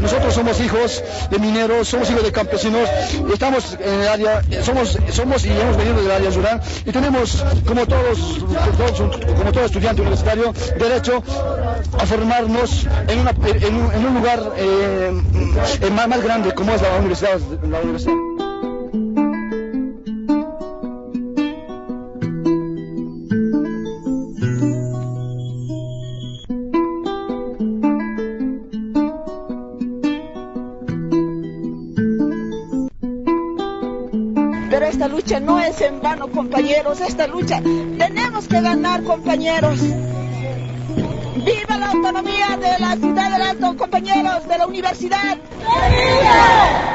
Nosotros somos hijos de mineros, somos hijos de campesinos, estamos en el área, somos y hemos venido del área rural y tenemos, como todo estudiante universitario, derecho a formarnos en un lugar más grande como es la universidad. Pero esta lucha no es en vano, compañeros, esta lucha tenemos que ganar, compañeros. ¡Viva la autonomía de la ciudad del Alto, compañeros de la universidad! ¡Viva!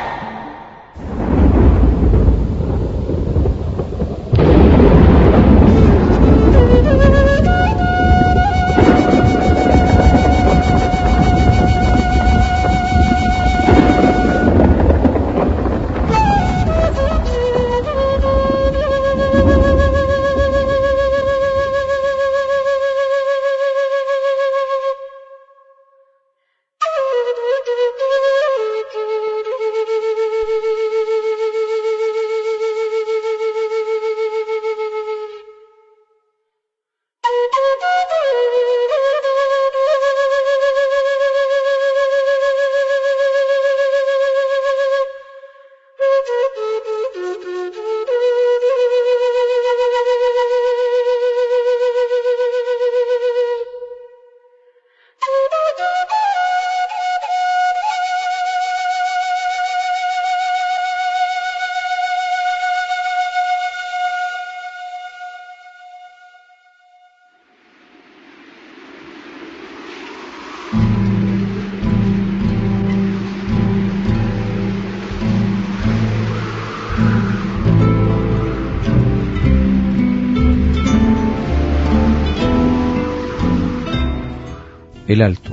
El Alto,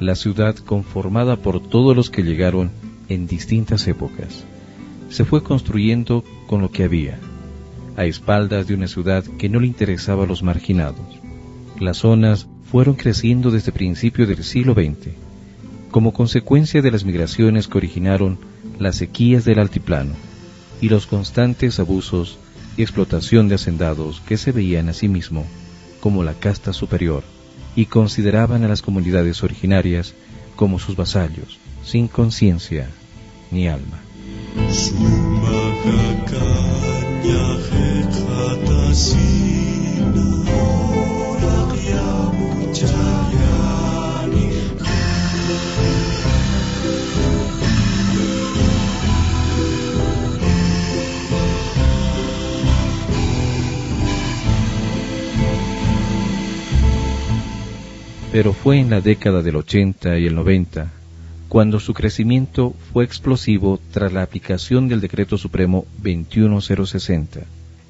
la ciudad conformada por todos los que llegaron en distintas épocas, se fue construyendo con lo que había, a espaldas de una ciudad que no le interesaba a los marginados. Las zonas fueron creciendo desde principios del siglo XX, como consecuencia de las migraciones que originaron las sequías del altiplano y los constantes abusos y explotación de hacendados que se veían a sí mismo como la casta superior y consideraban a las comunidades originarias como sus vasallos, sin conciencia ni alma. Pero fue en la década del 80 y el 90 cuando su crecimiento fue explosivo tras la aplicación del Decreto Supremo 21060.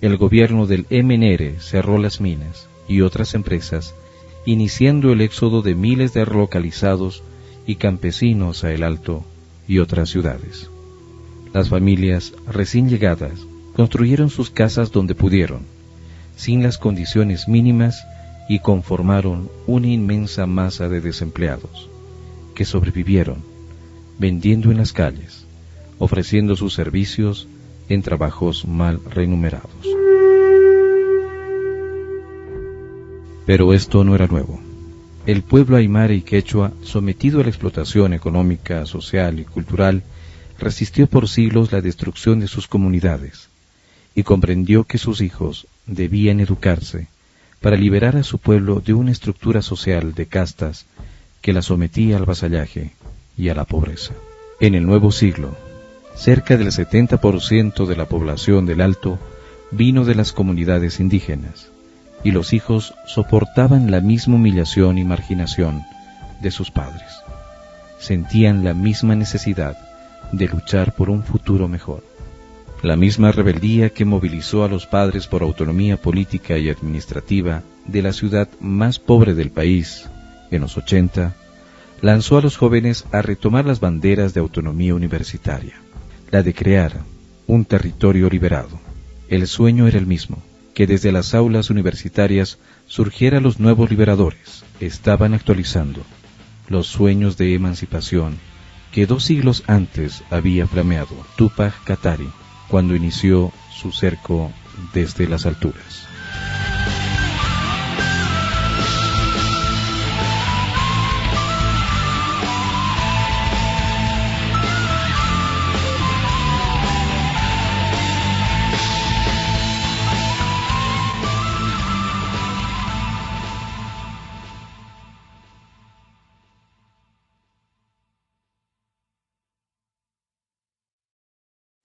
El gobierno del MNR cerró las minas y otras empresas, iniciando el éxodo de miles de relocalizados y campesinos a El Alto y otras ciudades. Las familias recién llegadas construyeron sus casas donde pudieron, sin las condiciones mínimas, y conformaron una inmensa masa de desempleados, que sobrevivieron, vendiendo en las calles, ofreciendo sus servicios en trabajos mal remunerados. Pero esto no era nuevo. El pueblo aymara y quechua, sometido a la explotación económica, social y cultural, resistió por siglos la destrucción de sus comunidades, y comprendió que sus hijos debían educarse para liberar a su pueblo de una estructura social de castas que la sometía al vasallaje y a la pobreza. En el nuevo siglo, cerca del 70% de la población del Alto vino de las comunidades indígenas, y los hijos soportaban la misma humillación y marginación de sus padres. Sentían la misma necesidad de luchar por un futuro mejor. La misma rebeldía que movilizó a los padres por autonomía política y administrativa de la ciudad más pobre del país, en los 80, lanzó a los jóvenes a retomar las banderas de autonomía universitaria, la de crear un territorio liberado. El sueño era el mismo, que desde las aulas universitarias surgieran los nuevos liberadores. Estaban actualizando los sueños de emancipación que 2 siglos antes había flameado Túpac Katari cuando inició su cerco desde las alturas.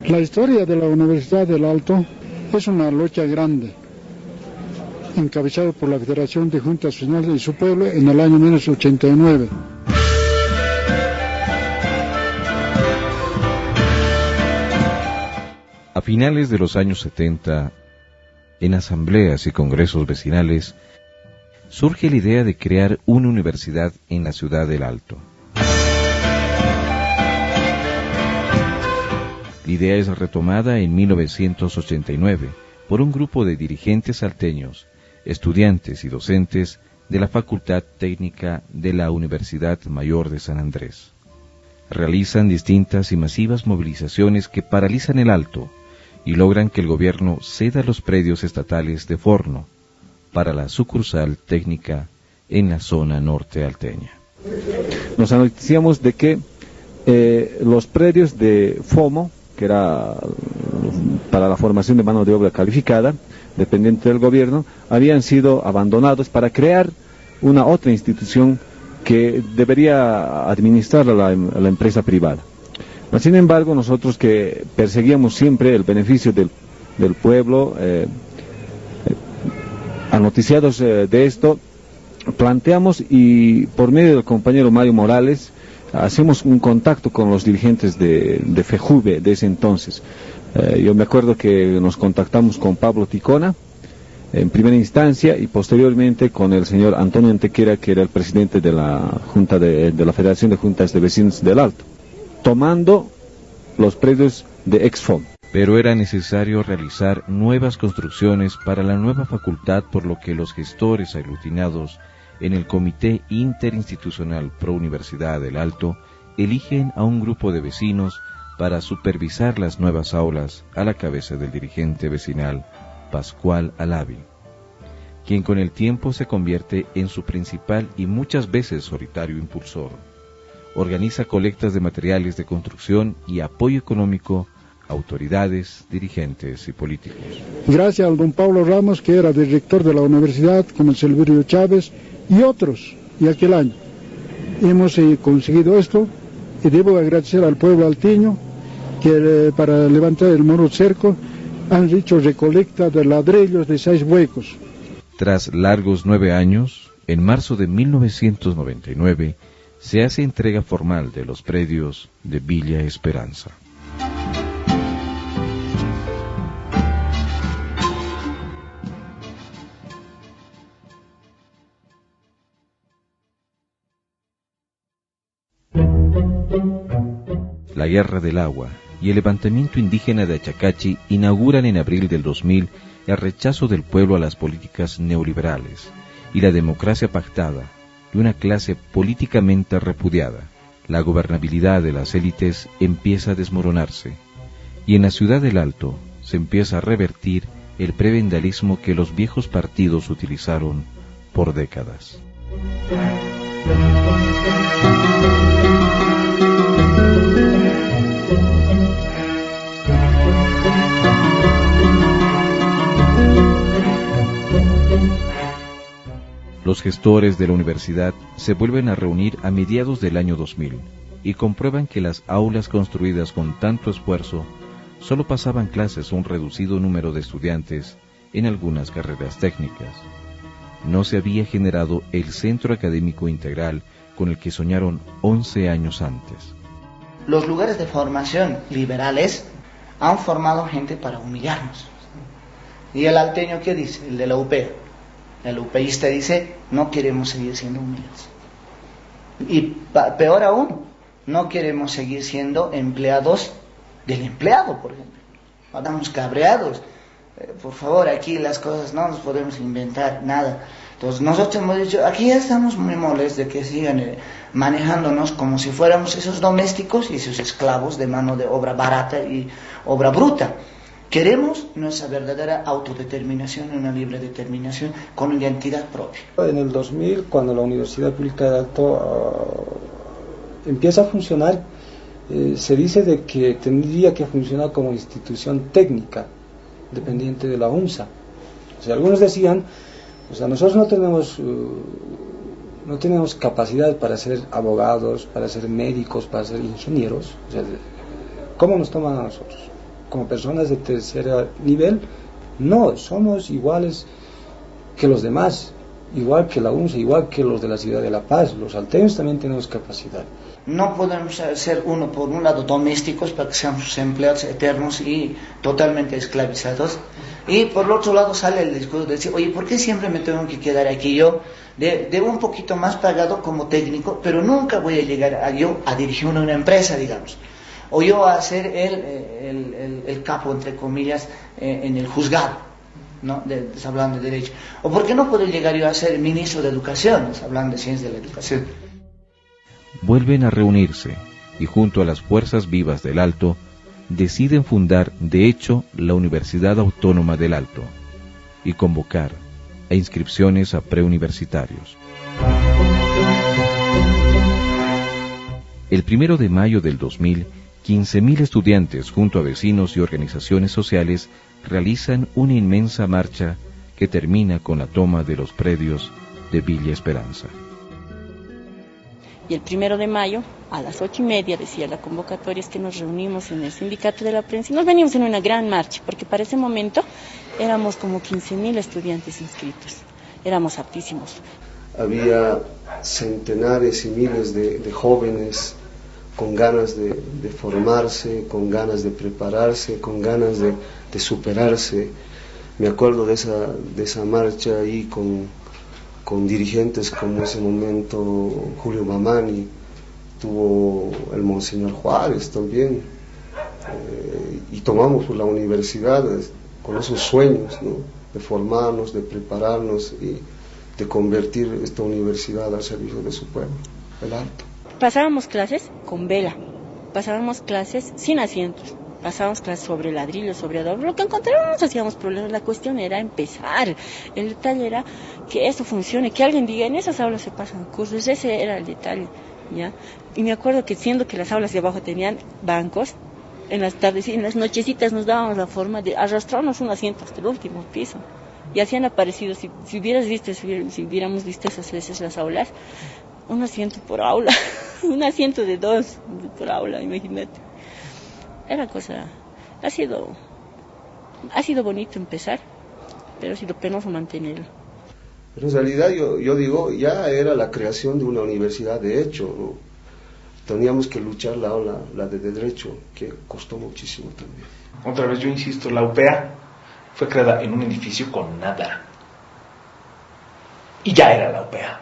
La historia de la Universidad del Alto es una lucha grande, encabezada por la Federación de Juntas Vecinales y su pueblo en el año 1989. A finales de los años 70, en asambleas y congresos vecinales, surge la idea de crear una universidad en la ciudad del Alto. La idea es retomada en 1989 por un grupo de dirigentes salteños, estudiantes y docentes de la Facultad Técnica de la Universidad Mayor de San Andrés. Realizan distintas y masivas movilizaciones que paralizan el Alto y logran que el gobierno ceda los predios estatales de Forno para la sucursal técnica en la zona norte alteña. Nos anunciamos de que los predios de FOMO, que era para la formación de mano de obra calificada, dependiente del gobierno, habían sido abandonados para crear una otra institución que debería administrar a la empresa privada. Sin embargo, nosotros que perseguíamos siempre el beneficio del pueblo, anoticiados de esto, planteamos y por medio del compañero Mario Morales, hacemos un contacto con los dirigentes de FEJUVE de ese entonces. Yo me acuerdo que nos contactamos con Pablo Ticona en primera instancia y posteriormente con el señor Antonio Antequera, que era el presidente de la Junta de la Federación de Juntas de Vecinos del Alto, tomando los predios de Exfom. Pero era necesario realizar nuevas construcciones para la nueva facultad, por lo que los gestores aglutinados en el Comité Interinstitucional Pro Universidad del Alto eligen a un grupo de vecinos para supervisar las nuevas aulas a la cabeza del dirigente vecinal Pascual Alavi, quien con el tiempo se convierte en su principal y muchas veces solitario impulsor. Organiza colectas de materiales de construcción y apoyo económico a autoridades, dirigentes y políticos. Gracias al don Pablo Ramos, que era director de la universidad, como el Silverio Chávez y otros, y aquel año hemos conseguido esto, y debo agradecer al pueblo alteño que para levantar el muro cerco han hecho recolecta de ladrillos de 6 huecos. Tras largos 9 años, en marzo de 1999, se hace entrega formal de los predios de Villa Esperanza. La Guerra del Agua y el levantamiento indígena de Achacachi inauguran en abril del 2000 el rechazo del pueblo a las políticas neoliberales y la democracia pactada de una clase políticamente repudiada. La gobernabilidad de las élites empieza a desmoronarse y en la ciudad del Alto se empieza a revertir el prebendalismo que los viejos partidos utilizaron por décadas. Los gestores de la universidad se vuelven a reunir a mediados del año 2000 y comprueban que las aulas construidas con tanto esfuerzo solo pasaban clases a un reducido número de estudiantes en algunas carreras técnicas. No se había generado el centro académico integral con el que soñaron 11 años antes. Los lugares de formación liberales han formado gente para humillarnos. ¿Y el alteño qué dice? El de la UP. El upeísta dice, no queremos seguir siendo humildes. Y peor aún, no queremos seguir siendo empleados del empleado, por ejemplo. Estamos cabreados. Por favor, aquí las cosas no nos podemos inventar, nada. Entonces nosotros hemos dicho, aquí ya estamos muy molestos de que sigan manejándonos como si fuéramos esos domésticos y esos esclavos de mano de obra barata y obra bruta. Queremos nuestra verdadera autodeterminación, una libre determinación con identidad propia. En el 2000, cuando la Universidad Pública de Alto empieza a funcionar, se dice de que tendría que funcionar como institución técnica, dependiente de la UNSA. O sea, algunos decían, o sea, nosotros no tenemos capacidad para ser abogados, para ser médicos, para ser ingenieros. O sea, ¿cómo nos toman a nosotros? Como personas de tercer nivel, no, somos iguales que los demás, igual que la UNSA, igual que los de la ciudad de La Paz. Los salteños también tenemos capacidad. No podemos ser por un lado domésticos para que seamos sus empleados eternos y totalmente esclavizados, y por el otro lado sale el discurso de decir, oye, ¿por qué siempre me tengo que quedar aquí yo de un poquito más pagado como técnico, pero nunca voy a llegar a dirigir una empresa, digamos, o yo a ser el capo, entre comillas, en el juzgado, ¿no? Hablando de derecho, o por qué no puedo llegar yo a ser ministro de educación, hablando de ciencia de la educación. Vuelven a reunirse y junto a las fuerzas vivas del Alto deciden fundar de hecho la Universidad Autónoma del Alto y convocar a inscripciones a preuniversitarios. El 1 de mayo del 2000, 15.000 estudiantes junto a vecinos y organizaciones sociales realizan una inmensa marcha que termina con la toma de los predios de Villa Esperanza. Y el 1 de mayo, a las 8:30, decía la convocatoria, es que nos reunimos en el sindicato de la prensa y nos venimos en una gran marcha, porque para ese momento éramos como 15.000 estudiantes inscritos, éramos aptísimos. Había centenares y miles de jóvenes con ganas de formarse, con ganas de prepararse, con ganas de superarse. Me acuerdo de esa marcha ahí con dirigentes como en ese momento Julio Mamani, tuvo el Monseñor Juárez también, y tomamos la universidad con esos sueños, ¿no? De formarnos, de prepararnos y de convertir esta universidad al servicio de su pueblo, el Alto. Pasábamos clases con vela, pasábamos clases sin asientos, pasábamos clases sobre ladrillos, sobre adorno, lo que encontrábamos hacíamos problemas, la cuestión era empezar, el detalle era que esto funcione, que alguien diga, en esas aulas se pasan cursos, ese era el detalle, ¿ya? Y me acuerdo que siendo que las aulas de abajo tenían bancos, en las tardes y en las nochecitas nos dábamos la forma de arrastrarnos un asiento hasta el último piso, y así han aparecido, si hubiéramos visto esas veces las aulas, un asiento por aula, un asiento de 2 por aula, imagínate. Era cosa, ha sido bonito empezar, pero ha sido penoso mantenerlo. Pero en realidad yo digo, ya era la creación de una universidad de hecho, ¿no? Teníamos que luchar la de derecho, que costó muchísimo también. Otra vez yo insisto, la UPEA fue creada en un edificio con nada. Y ya era la UPEA,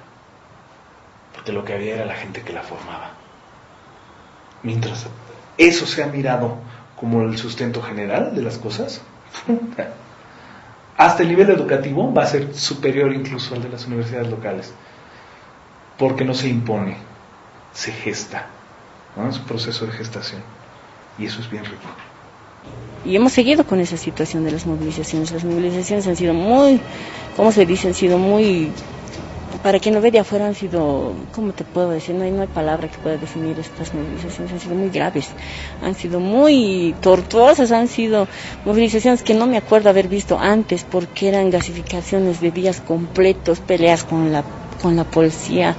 porque lo que había era la gente que la formaba. Mientras eso se ha mirado como el sustento general de las cosas, hasta el nivel educativo va a ser superior incluso al de las universidades locales, porque no se impone, se gesta, ¿no? Es un proceso de gestación, y eso es bien rico. Y hemos seguido con esa situación de las movilizaciones. Las movilizaciones han sido muy, ¿cómo se dice? Han sido muy, para quien lo ve de afuera han sido, ¿cómo te puedo decir? No hay palabra que pueda definir estas movilizaciones. Han sido muy graves, han sido muy tortuosas, han sido movilizaciones que no me acuerdo haber visto antes, porque eran gasificaciones de días completos, peleas con la policía,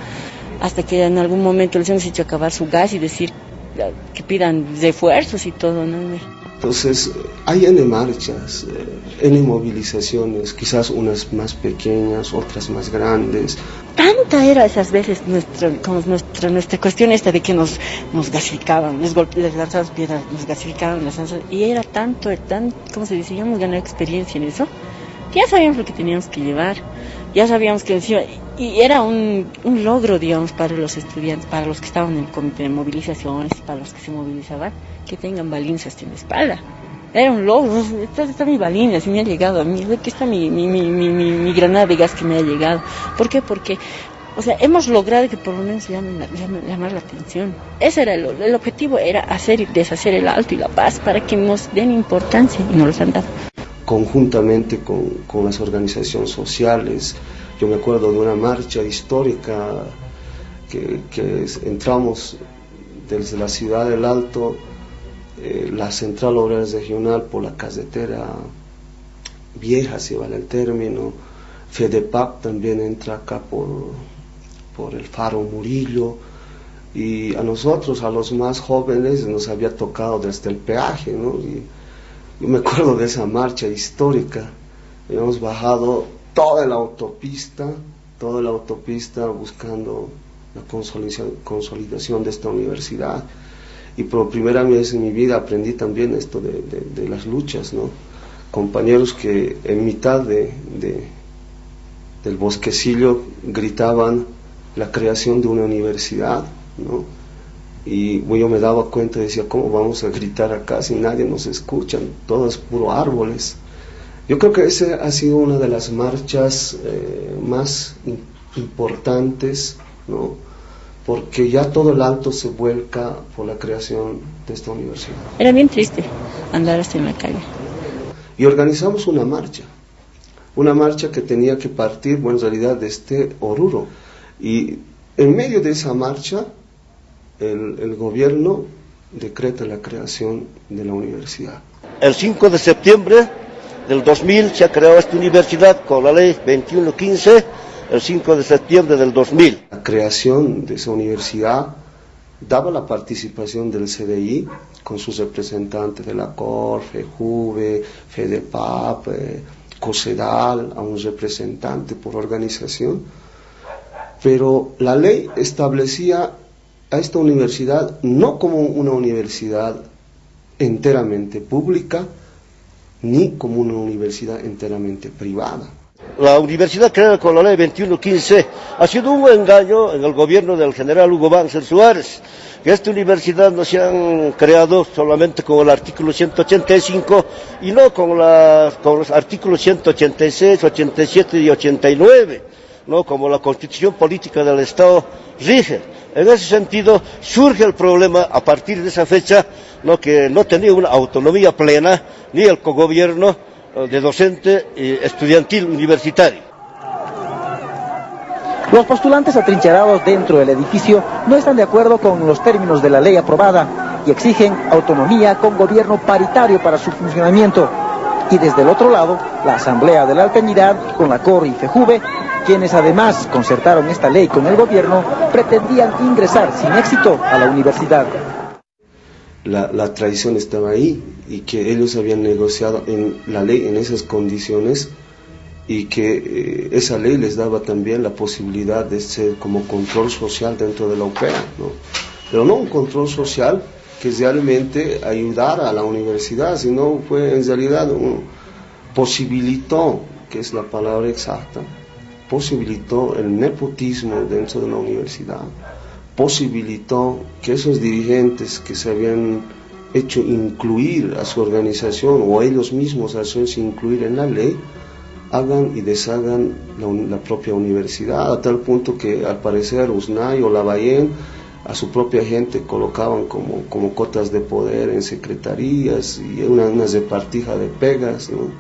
hasta que en algún momento les hemos hecho acabar su gas y decir que pidan refuerzos y todo, ¿no? Entonces, hay N marchas, N movilizaciones, quizás unas más pequeñas, otras más grandes. Tanta era esas veces nuestra cuestión esta de que nos gasificaban, les lanzaban piedras, nos gasificaban, y era tanto, ¿cómo se dice? Ya hemos ganado experiencia en eso, que ya sabíamos lo que teníamos que llevar, ya sabíamos que encima, y era un logro, digamos, para los estudiantes, para los que estaban en el comité de movilizaciones, para los que se movilizaban, que tengan balizas en la espalda, Era un logro. Está mi balina, si me ha llegado a mí. Aquí está mi granada de gas que me ha llegado. ¿Por qué? Porque, o sea, hemos logrado que por lo menos llamar la atención. Ese era el objetivo, era hacer y deshacer el Alto y La Paz para que nos den importancia y nos los han dado. Conjuntamente con las organizaciones sociales, yo me acuerdo de una marcha histórica que entramos desde la ciudad del Alto, la Central Obrera Regional por la carretera vieja, si vale el término. FEDEPAP también entra acá por el Faro Murillo, y a nosotros, a los más jóvenes, nos había tocado desde el peaje, ¿no? Y yo me acuerdo de esa marcha histórica. Habíamos bajado toda la autopista buscando la consolidación de esta universidad. Y por primera vez en mi vida aprendí también esto de las luchas, ¿no? Compañeros que en mitad del bosquecillo gritaban la creación de una universidad, ¿no? Y yo me daba cuenta y decía, ¿cómo vamos a gritar acá si nadie nos escucha? Todo es puro árboles. Yo creo que esa ha sido una de las marchas más importantes, ¿no? Porque ya todo el Alto se vuelca por la creación de esta universidad. Era bien triste andar hasta en la calle. Y organizamos una marcha que tenía que partir, bueno, en realidad desde Oruro. Y en medio de esa marcha, el gobierno decreta la creación de la universidad. El 5 de septiembre del 2000 se ha creado esta universidad con la ley 2115, el 5 de septiembre del 2000. La creación de esa universidad daba la participación del CDI con sus representantes de la COR, FEJUVE, FEDEPAP, COSEDAL, a un representante por organización, pero la ley establecía a esta universidad no como una universidad enteramente pública, ni como una universidad enteramente privada. La universidad creada con la ley 2115 ha sido un engaño en el gobierno del general Hugo Banzer Suárez, que esta universidad no se han creado solamente con el artículo 185 y no con los artículos 186, 87 y 89, no como la Constitución Política del Estado rige. En ese sentido surge el problema a partir de esa fecha, ¿no? Que no tenía una autonomía plena ni el cogobierno de docente y estudiantil universitario. Los postulantes atrincherados dentro del edificio no están de acuerdo con los términos de la ley aprobada y exigen autonomía con gobierno paritario para su funcionamiento. Y desde el otro lado, la Asamblea de la Alcañiz con la COR y FEJUVE, quienes además concertaron esta ley con el gobierno, pretendían ingresar sin éxito a la universidad. La traición estaba ahí y que ellos habían negociado en la ley en esas condiciones y que esa ley les daba también la posibilidad de ser como control social dentro de la UPEA, ¿no? Pero no un control social que realmente ayudara a la universidad, sino fue en realidad posibilitó, que es la palabra exacta, posibilitó el nepotismo dentro de la universidad, posibilitó que esos dirigentes que se habían hecho incluir a su organización o ellos mismos hacerse incluir en la ley, hagan y deshagan la propia universidad, a tal punto que al parecer USNAI o Lavallén a su propia gente colocaban como cotas de poder en secretarías y una repartija de pegas, ¿no?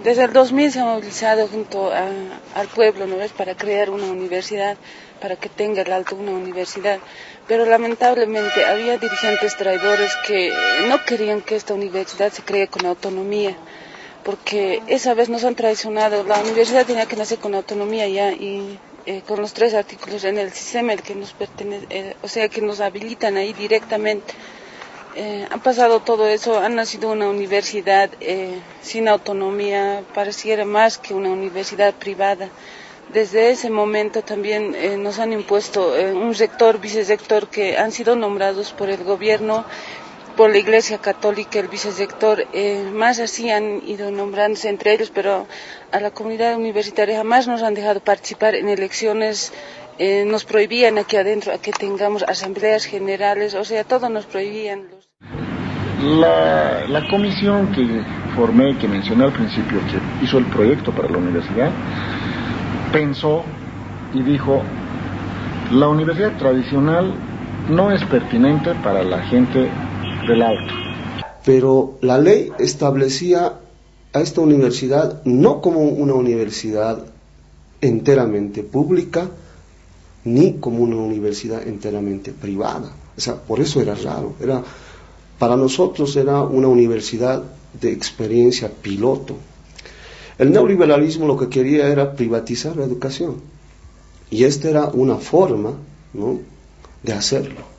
Desde el 2000 se ha movilizado junto al pueblo, ¿no ves?, para crear una universidad, para que tenga el Alto una universidad, pero lamentablemente había dirigentes traidores que no querían que esta universidad se cree con autonomía, porque esa vez nos han traicionado. La universidad tenía que nacer con autonomía ya y con los 3 artículos en el sistema que nos pertenece, o sea que nos habilitan ahí directamente. Ha pasado todo eso, ha nacido una universidad sin autonomía, pareciera más que una universidad privada. Desde ese momento también nos han impuesto un rector, vicerrector que han sido nombrados por el gobierno por la Iglesia Católica, el vicerrector, más así han ido nombrándose entre ellos, pero a la comunidad universitaria jamás nos han dejado participar en elecciones. Nos prohibían aquí adentro a que tengamos asambleas generales, o sea, todo nos prohibían. La comisión que formé, que mencioné al principio, que hizo el proyecto para la universidad, pensó y dijo: la universidad tradicional no es pertinente para la gente del Alto. Pero la ley establecía a esta universidad no como una universidad enteramente pública, ni como una universidad enteramente privada. O sea, por eso era raro. Para nosotros era una universidad de experiencia piloto. El neoliberalismo lo que quería era privatizar la educación. Y esta era una forma, ¿no?, de hacerlo.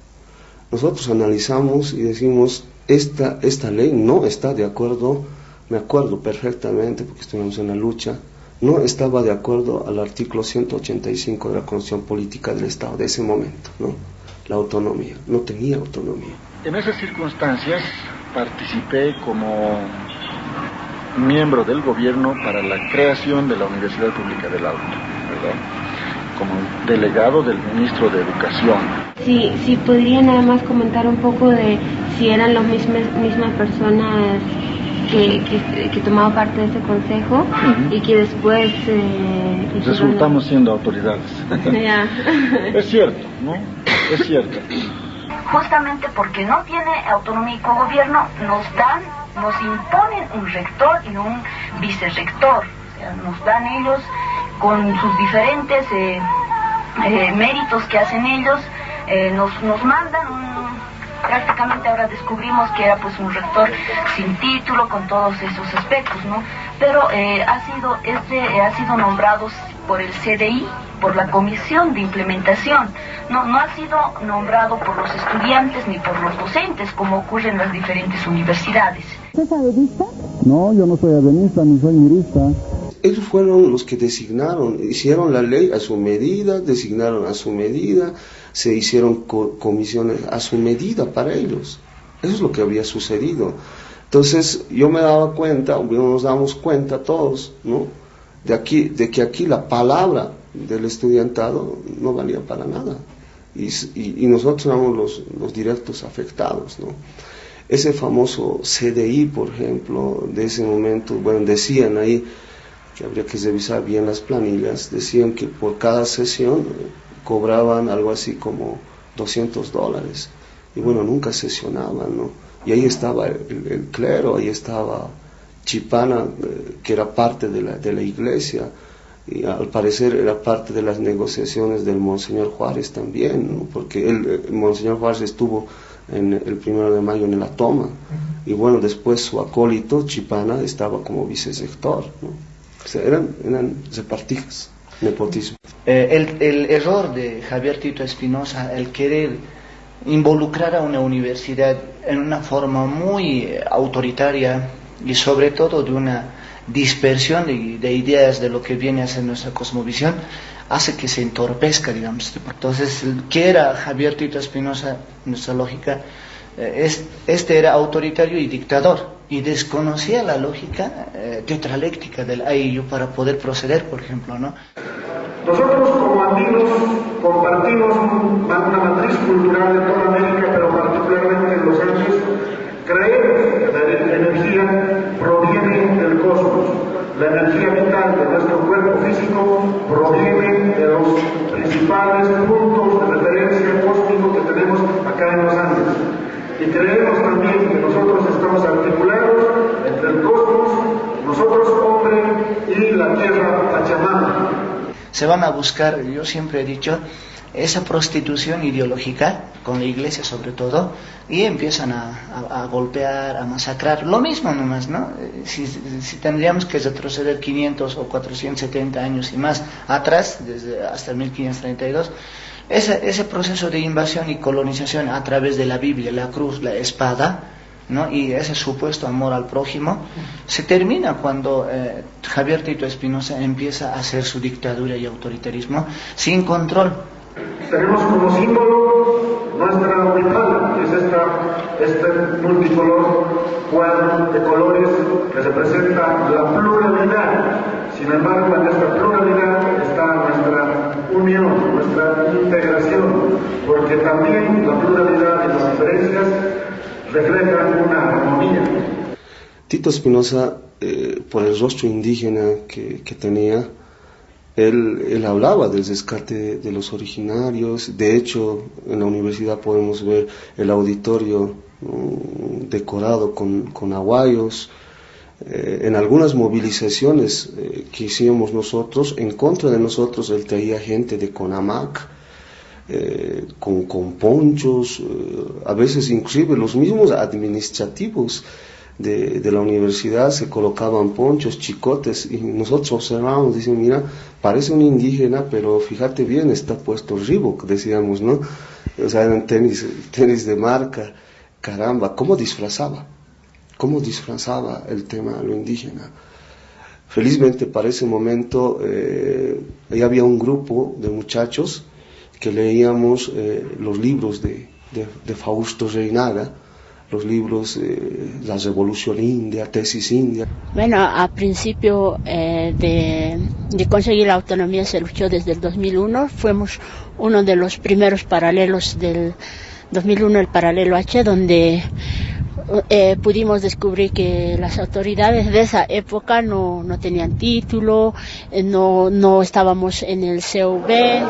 Nosotros analizamos y decimos, esta ley no está de acuerdo, me acuerdo perfectamente porque estuvimos en la lucha, no estaba de acuerdo al artículo 185 de la Constitución Política del Estado de ese momento, ¿no? La autonomía, no tenía autonomía. En esas circunstancias participé como miembro del gobierno para la creación de la Universidad Pública del Alto, ¿verdad?, como delegado del ministro de Educación. Sí, podría nada más comentar un poco de si eran las mismas personas que tomaba parte de ese consejo y que después resultamos siendo autoridades. Yeah. Es cierto, ¿no? Es cierto. Justamente porque no tiene autonomía y cogobierno, nos imponen un rector y un vicerrector. O sea, nos dan ellos con sus diferentes méritos que hacen ellos, nos mandan prácticamente ahora descubrimos que era pues un rector sin título con todos esos aspectos, ¿no? Pero ha sido nombrado por el CDI, por la Comisión de Implementación, no ha sido nombrado por los estudiantes ni por los docentes como ocurre en las diferentes universidades. ¿Usted es adenista? No, yo no soy adenista ni soy mirista. Ellos fueron los que hicieron la ley a su medida, designaron a su medida, se hicieron comisiones a su medida para ellos. Eso es lo que había sucedido. Entonces yo me daba cuenta, nos damos cuenta todos, ¿no?, de que aquí la palabra del estudiantado no valía para nada. Y nosotros éramos los directos afectados, ¿no? Ese famoso CDI, por ejemplo, de ese momento, bueno, decían ahí que habría que revisar bien las planillas, decían que por cada sesión cobraban algo así como $200, y bueno, nunca sesionaban, ¿no? Y ahí estaba el clero, ahí estaba Chipana, que era parte de la iglesia, y al parecer era parte de las negociaciones del Monseñor Juárez también, ¿no? Porque el Monseñor Juárez estuvo el 1 de mayo en la toma, y bueno, después su acólito Chipana estaba como vicesector, ¿no? O sea, eran repartijas, nepotismo. El error de Javier Tito Espinosa, el querer involucrar a una universidad en una forma muy autoritaria y sobre todo de una dispersión de ideas de lo que viene a ser nuestra cosmovisión, hace que se entorpezca, digamos. Entonces, ¿qué era Javier Tito Espinosa? Nuestra lógica, este era autoritario y dictador, y desconocía la lógica tetraléctica del AIU para poder proceder, por ejemplo, ¿no? Nosotros como andinos compartimos una matriz cultural de toda América, pero particularmente en los Andes. Creemos que la energía proviene del cosmos. La energía vital de nuestro cuerpo físico proviene de los principales puntos de referencia cósmico que tenemos acá en los Andes. Y creemos también que nosotros estamos articulados entre el cosmos, nosotros hombre, y la tierra Pachamama. Se van a buscar, yo siempre he dicho, esa prostitución ideológica, con la iglesia sobre todo, y empiezan a golpear, a masacrar, lo mismo nomás, ¿no? Si tendríamos que retroceder 500 o 470 años y más atrás, hasta 1532, ese proceso de invasión y colonización a través de la Biblia, la cruz, la espada, ¿no?, y ese supuesto amor al prójimo, se termina cuando Javier Tito Espinosa empieza a hacer su dictadura y autoritarismo sin control. Tenemos como símbolo nuestra huipala, que es este multicolor cuadro de colores que representa la pluralidad. Sin embargo, en esta pluralidad está nuestra unión, nuestra integración, porque también la pluralidad y las diferencias reflejan una armonía. Tito Espinosa, por el rostro indígena que tenía, él hablaba del rescate de los originarios. De hecho, en la universidad podemos ver el auditorio decorado con aguayos. En algunas movilizaciones que hicimos nosotros, en contra de nosotros, él traía gente de CONAMAC, con ponchos, a veces inclusive los mismos administrativos de la universidad se colocaban ponchos, chicotes, y nosotros observábamos, decíamos, mira, parece un indígena, pero fíjate bien, está puesto Reebok, decíamos, ¿no? O sea, eran tenis de marca. Caramba, ¿cómo disfrazaba el tema de lo indígena? Felizmente para ese momento ya había un grupo de muchachos que leíamos los libros de Fausto Reinaga, los libros La Revolución India, Tesis India. Bueno, a principio de conseguir la autonomía se luchó desde el 2001, fuimos uno de los primeros paralelos del 2001, el paralelo H, donde pudimos descubrir que las autoridades de esa época no tenían título, no estábamos en el CV.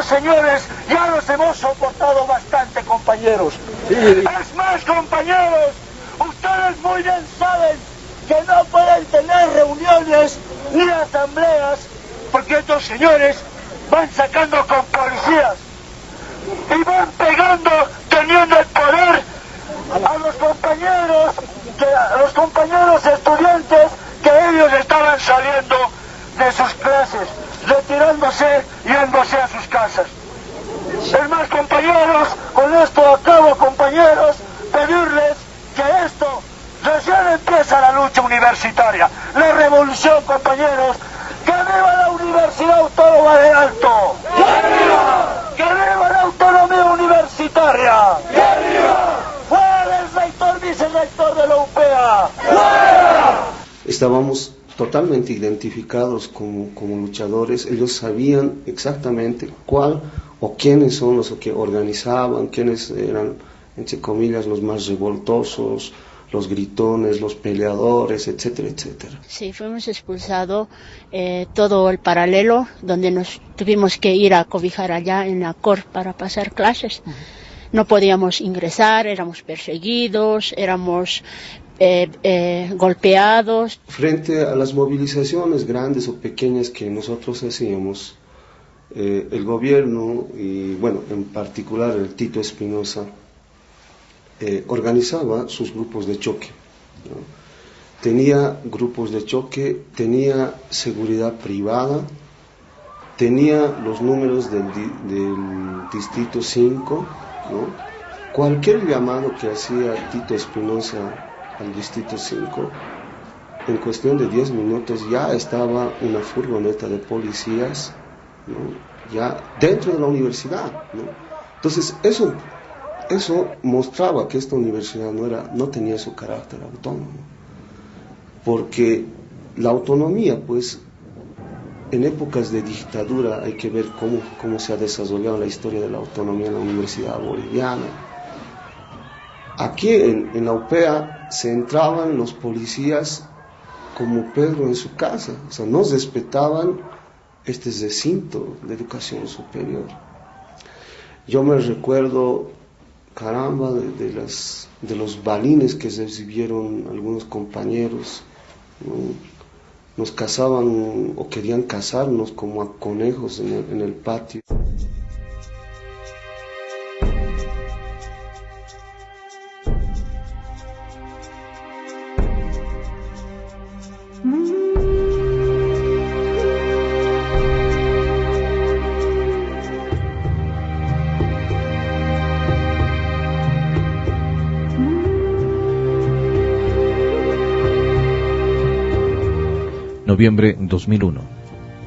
Señores, ya los hemos soportado bastante, compañeros. Sí. Es más, compañeros, ustedes muy bien saben que no pueden tener reuniones ni asambleas porque estos señores van sacando con policías y van pegando, teniendo el poder a los compañeros estudiantes que ellos estaban saliendo de sus clases, retirándose, yéndose a sus casas. Es más, compañeros, con esto acabo, compañeros, pedirles que esto recién empieza la lucha universitaria, la revolución, compañeros. ¡Que viva la Universidad Autónoma de Alto! ¡Que viva la autonomía universitaria! ¡Que viva! ¡Fuera el rector, vicerrector de la UPEA! ¡Fuera! Estábamos totalmente identificados como luchadores. Ellos sabían exactamente cuál o quiénes son los que organizaban, quiénes eran, entre comillas, los más revoltosos, los gritones, los peleadores, etcétera, etcétera. Sí, fuimos expulsados todo el paralelo, donde nos tuvimos que ir a cobijar allá en la COR para pasar clases. No podíamos ingresar, éramos perseguidos, éramos golpeados. Frente a las movilizaciones grandes o pequeñas que nosotros hacíamos, el gobierno, y bueno, en particular el Tito Espinosa, organizaba sus grupos de choque, ¿no? Tenía grupos de choque, tenía seguridad privada, tenía los números del Distrito 5, ¿no? Cualquier llamado que hacía Tito Espinosa al Distrito 5, en cuestión de 10 minutos ya estaba una furgoneta de policías, ¿no? Ya dentro de la universidad, ¿no? Entonces eso mostraba que esta universidad no tenía su carácter autónomo, porque la autonomía, pues, en épocas de dictadura hay que ver cómo se ha desarrollado la historia de la autonomía en la Universidad Boliviana. Aquí en la UPEA se entraban los policías como Pedro en su casa, o sea, no respetaban este recinto de educación superior. Yo me recuerdo, caramba, de los balines que recibieron algunos compañeros, ¿no? Nos cazaban o querían cazarnos como a conejos en el patio. Noviembre 2001.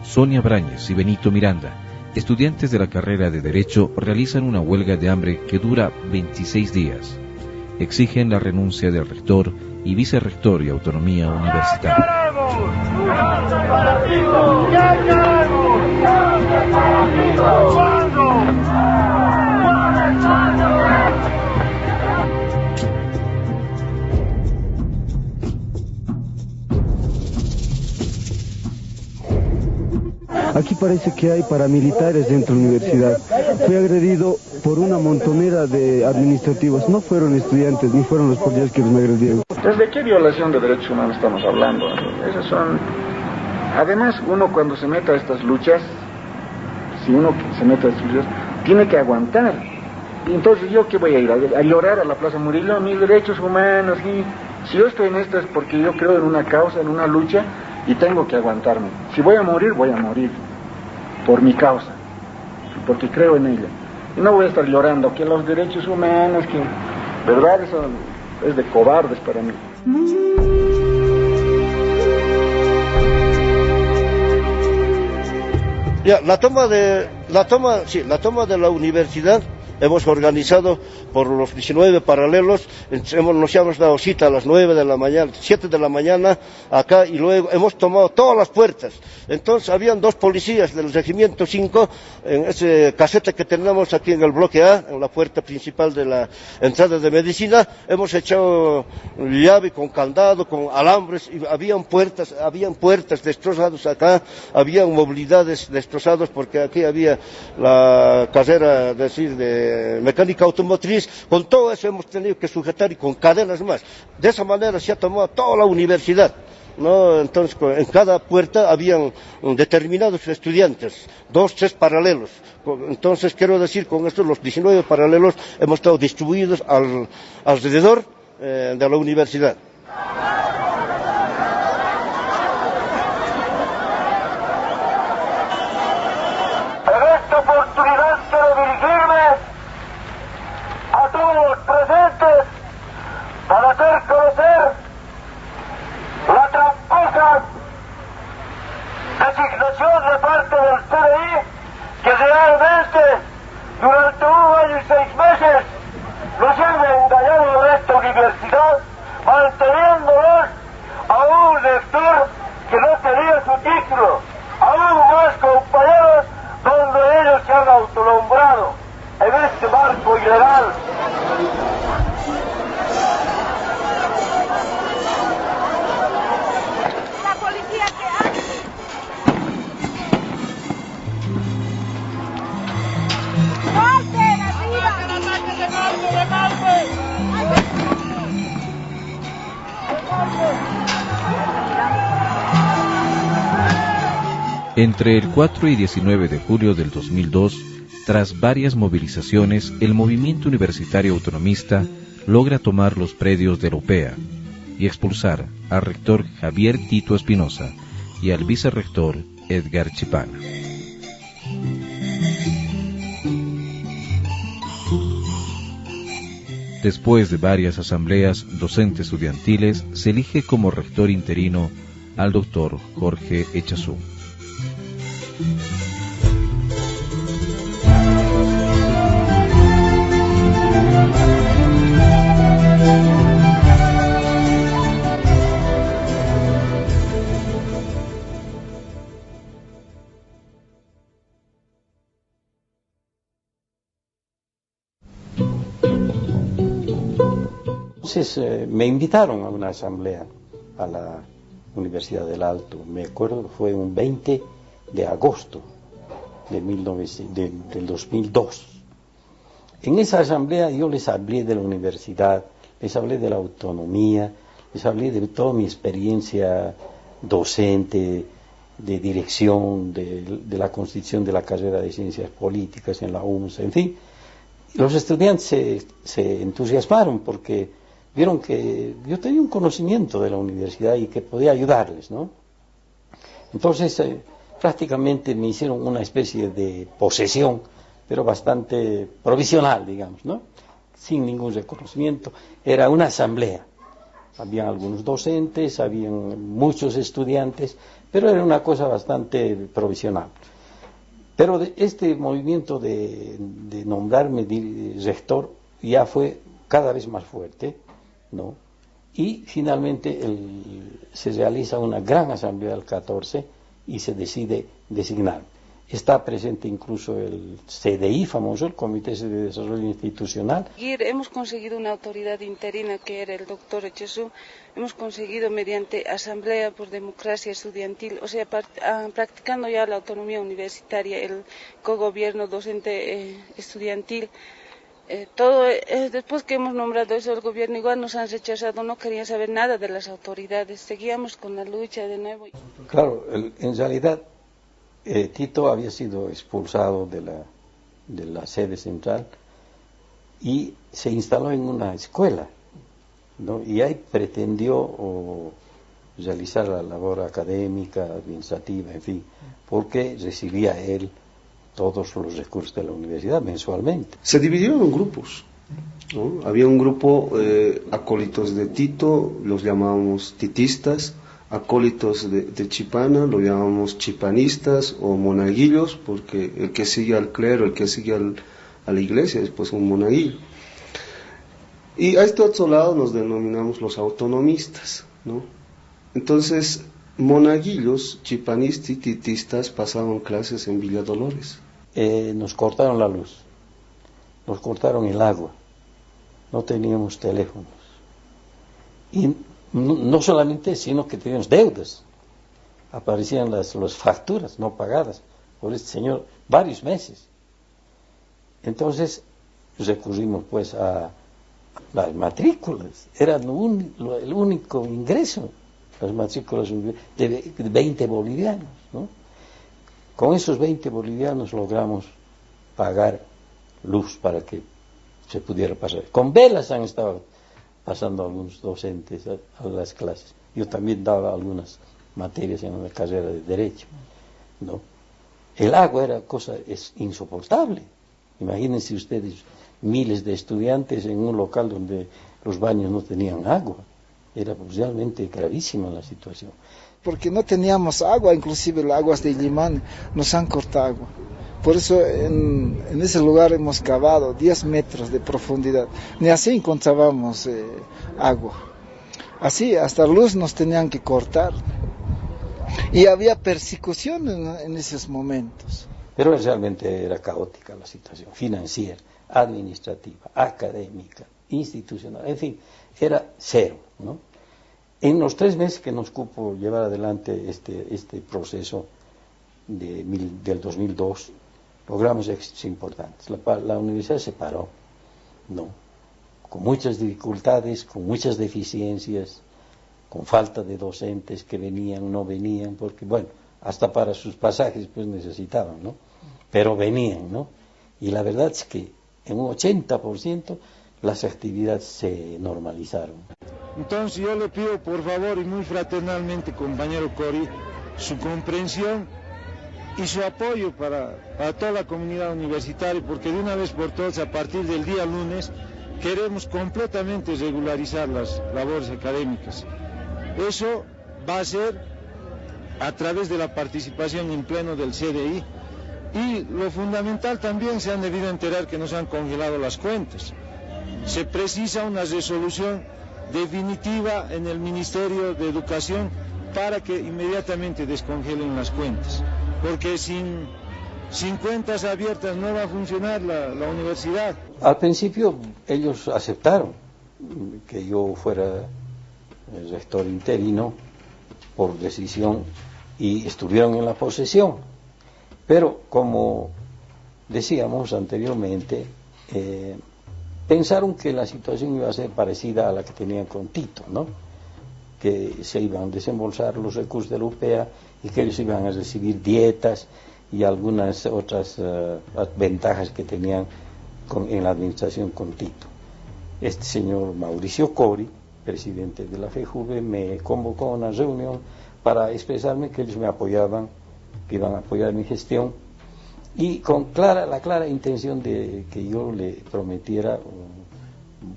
Sonia Brañez y Benito Miranda, estudiantes de la carrera de Derecho, realizan una huelga de hambre que dura 26 días. Exigen la renuncia del rector y vicerrector y autonomía universitaria. Aquí parece que hay paramilitares dentro de la universidad. Fui agredido por una montonera de administrativos. No fueron estudiantes, ni fueron los policías que me agredieron. ¿Desde qué violación de derechos humanos estamos hablando? Esas son... Además, uno cuando se mete a estas luchas, si uno se mete a estas luchas, tiene que aguantar. Y entonces, ¿yo qué voy a ir? ¿A llorar a la Plaza Murillo? Mis derechos humanos, y... Si yo estoy en esto es porque yo creo en una causa, en una lucha, y tengo que aguantarme. Si voy a morir por mi causa, porque creo en ella. Y no voy a estar llorando que los derechos humanos, que... ¿Verdad? Eso es de cobardes para mí. Ya, la toma de la universidad hemos organizado por los 19 paralelos, nos hemos dado cita a las 9 de la mañana, 7 de la mañana acá, y luego hemos tomado todas las puertas. Entonces habían dos policías del regimiento 5 en ese casete que tenemos aquí en el bloque A, en la puerta principal de la entrada de medicina. Hemos echado llave con candado, con alambres, y habían puertas destrozadas acá, habían movilidades destrozadas porque aquí había la carrera, de mecánica automotriz. Con todo eso hemos tenido que sujetar, y con cadenas más. De esa manera se ha tomado toda la universidad, ¿no? Entonces, en cada puerta habían determinados estudiantes, 2, 3 paralelos. Entonces, quiero decir, con esto los 19 paralelos hemos estado distribuidos alrededor de la universidad. En esta oportunidad quiero dirigirme a todos los presentes para hacer conocer la tramposa designación de parte del CNI, que realmente durante 1 año y 6 meses nos han engañado a esta universidad, manteniéndonos a un lector que no tenía su título, aún más compañeros donde ellos se han autonombrado en este marco ilegal. La policía que hace. ¡Golpe! ¡Arriba! ¡De golpe! Entre el 4 y 19 de julio del 2002, tras varias movilizaciones, el movimiento universitario autonomista logra tomar los predios de la UPEA y expulsar al rector Javier Tito Espinosa y al vicerrector Edgar Chipana. Después de varias asambleas docentes estudiantiles, se elige como rector interino al doctor Jorge Echazú. Entonces me invitaron a una asamblea a la Universidad del Alto. Me acuerdo que fue un 20 de agosto del 2002. En esa asamblea yo les hablé de la universidad, les hablé de la autonomía, les hablé de toda mi experiencia docente, de dirección, de la constitución de la carrera de Ciencias Políticas en la UNSA, en fin. Los estudiantes se entusiasmaron porque vieron que yo tenía un conocimiento de la universidad y que podía ayudarles, ¿no? Entonces, prácticamente me hicieron una especie de posesión, pero bastante provisional, digamos, ¿no? Sin ningún reconocimiento. Era una asamblea. Habían algunos docentes, habían muchos estudiantes, pero era una cosa bastante provisional. Pero este movimiento de nombrarme rector ya fue cada vez más fuerte, ¿no? Y finalmente se realiza una gran asamblea del 14 y se decide designar. Está presente incluso el CDI famoso, el Comité de Desarrollo Institucional. Hemos conseguido una autoridad interina que era el doctor Echezú. Hemos conseguido mediante asamblea por democracia estudiantil, o sea, practicando ya la autonomía universitaria, el cogobierno docente estudiantil. Después que hemos nombrado eso, el gobierno igual nos han rechazado, no querían saber nada de las autoridades, seguíamos con la lucha de nuevo. Claro, en realidad Tito había sido expulsado de la sede central y se instaló en una escuela, ¿no? Y ahí pretendió realizar la labor académica, administrativa, en fin, porque recibía él todos los recursos de la universidad mensualmente. Se dividieron en grupos, ¿no? Había un grupo acólitos de Tito, los llamábamos titistas, acólitos de Chipana, lo llamamos chipanistas o monaguillos, porque el que sigue al clero, el que sigue a la iglesia es pues un monaguillo. Y a este otro lado nos denominamos los autonomistas, ¿no? Entonces, monaguillos, chipanistas y titistas pasaban clases en Villa Dolores. Nos cortaron la luz, nos cortaron el agua, no teníamos teléfonos. Y no solamente, sino que teníamos deudas. Aparecían las facturas no pagadas por este señor varios meses. Entonces recurrimos pues a las matrículas. Era el único ingreso, las matrículas de 20 bolivianos, ¿no? Con esos 20 bolivianos logramos pagar luz para que se pudiera pasar. Con velas han estado pasando algunos docentes a las clases. Yo también daba algunas materias en la carrera de Derecho, ¿no? El agua era insoportable. Imagínense ustedes miles de estudiantes en un local donde los baños no tenían agua. Era realmente gravísima la situación. Porque no teníamos agua, inclusive las aguas de Limán nos han cortado agua. Por eso en ese lugar hemos cavado 10 metros de profundidad. Ni así encontrábamos agua. Así, hasta luz nos tenían que cortar. Y había persecución en esos momentos. Pero realmente era caótica la situación, financiera, administrativa, académica, institucional, en fin, era cero, ¿no? En los 3 meses que nos cupo llevar adelante este proceso del 2002, logramos éxitos importantes. La universidad se paró, ¿no? Con muchas dificultades, con muchas deficiencias, con falta de docentes que venían, no venían, porque bueno, hasta para sus pasajes pues necesitaban, ¿no? Pero venían, ¿no? Y la verdad es que en un 80% las actividades se normalizaron. Entonces yo le pido por favor y muy fraternalmente, compañero Cori, su comprensión y su apoyo para toda la comunidad universitaria, porque de una vez por todas, a partir del día lunes, queremos completamente regularizar las labores académicas. Eso va a ser a través de la participación en pleno del CDI, y lo fundamental también, se han debido enterar que nos han congelado las cuentas. Se precisa una resolución definitiva en el Ministerio de Educación para que inmediatamente descongelen las cuentas, porque sin cuentas abiertas no va a funcionar la universidad. Al principio ellos aceptaron que yo fuera el rector interino, por decisión y estuvieron en la posesión. Pero como decíamos anteriormente, pensaron que la situación iba a ser parecida a la que tenían con Tito, ¿no? Que se iban a desembolsar los recursos de la UPEA y que ellos iban a recibir dietas y algunas otras ventajas que tenían en la administración con Tito. Este señor Mauricio Cori, presidente de la FEJUVE, me convocó a una reunión para expresarme que ellos me apoyaban, que iban a apoyar mi gestión, y con la clara intención de que yo le prometiera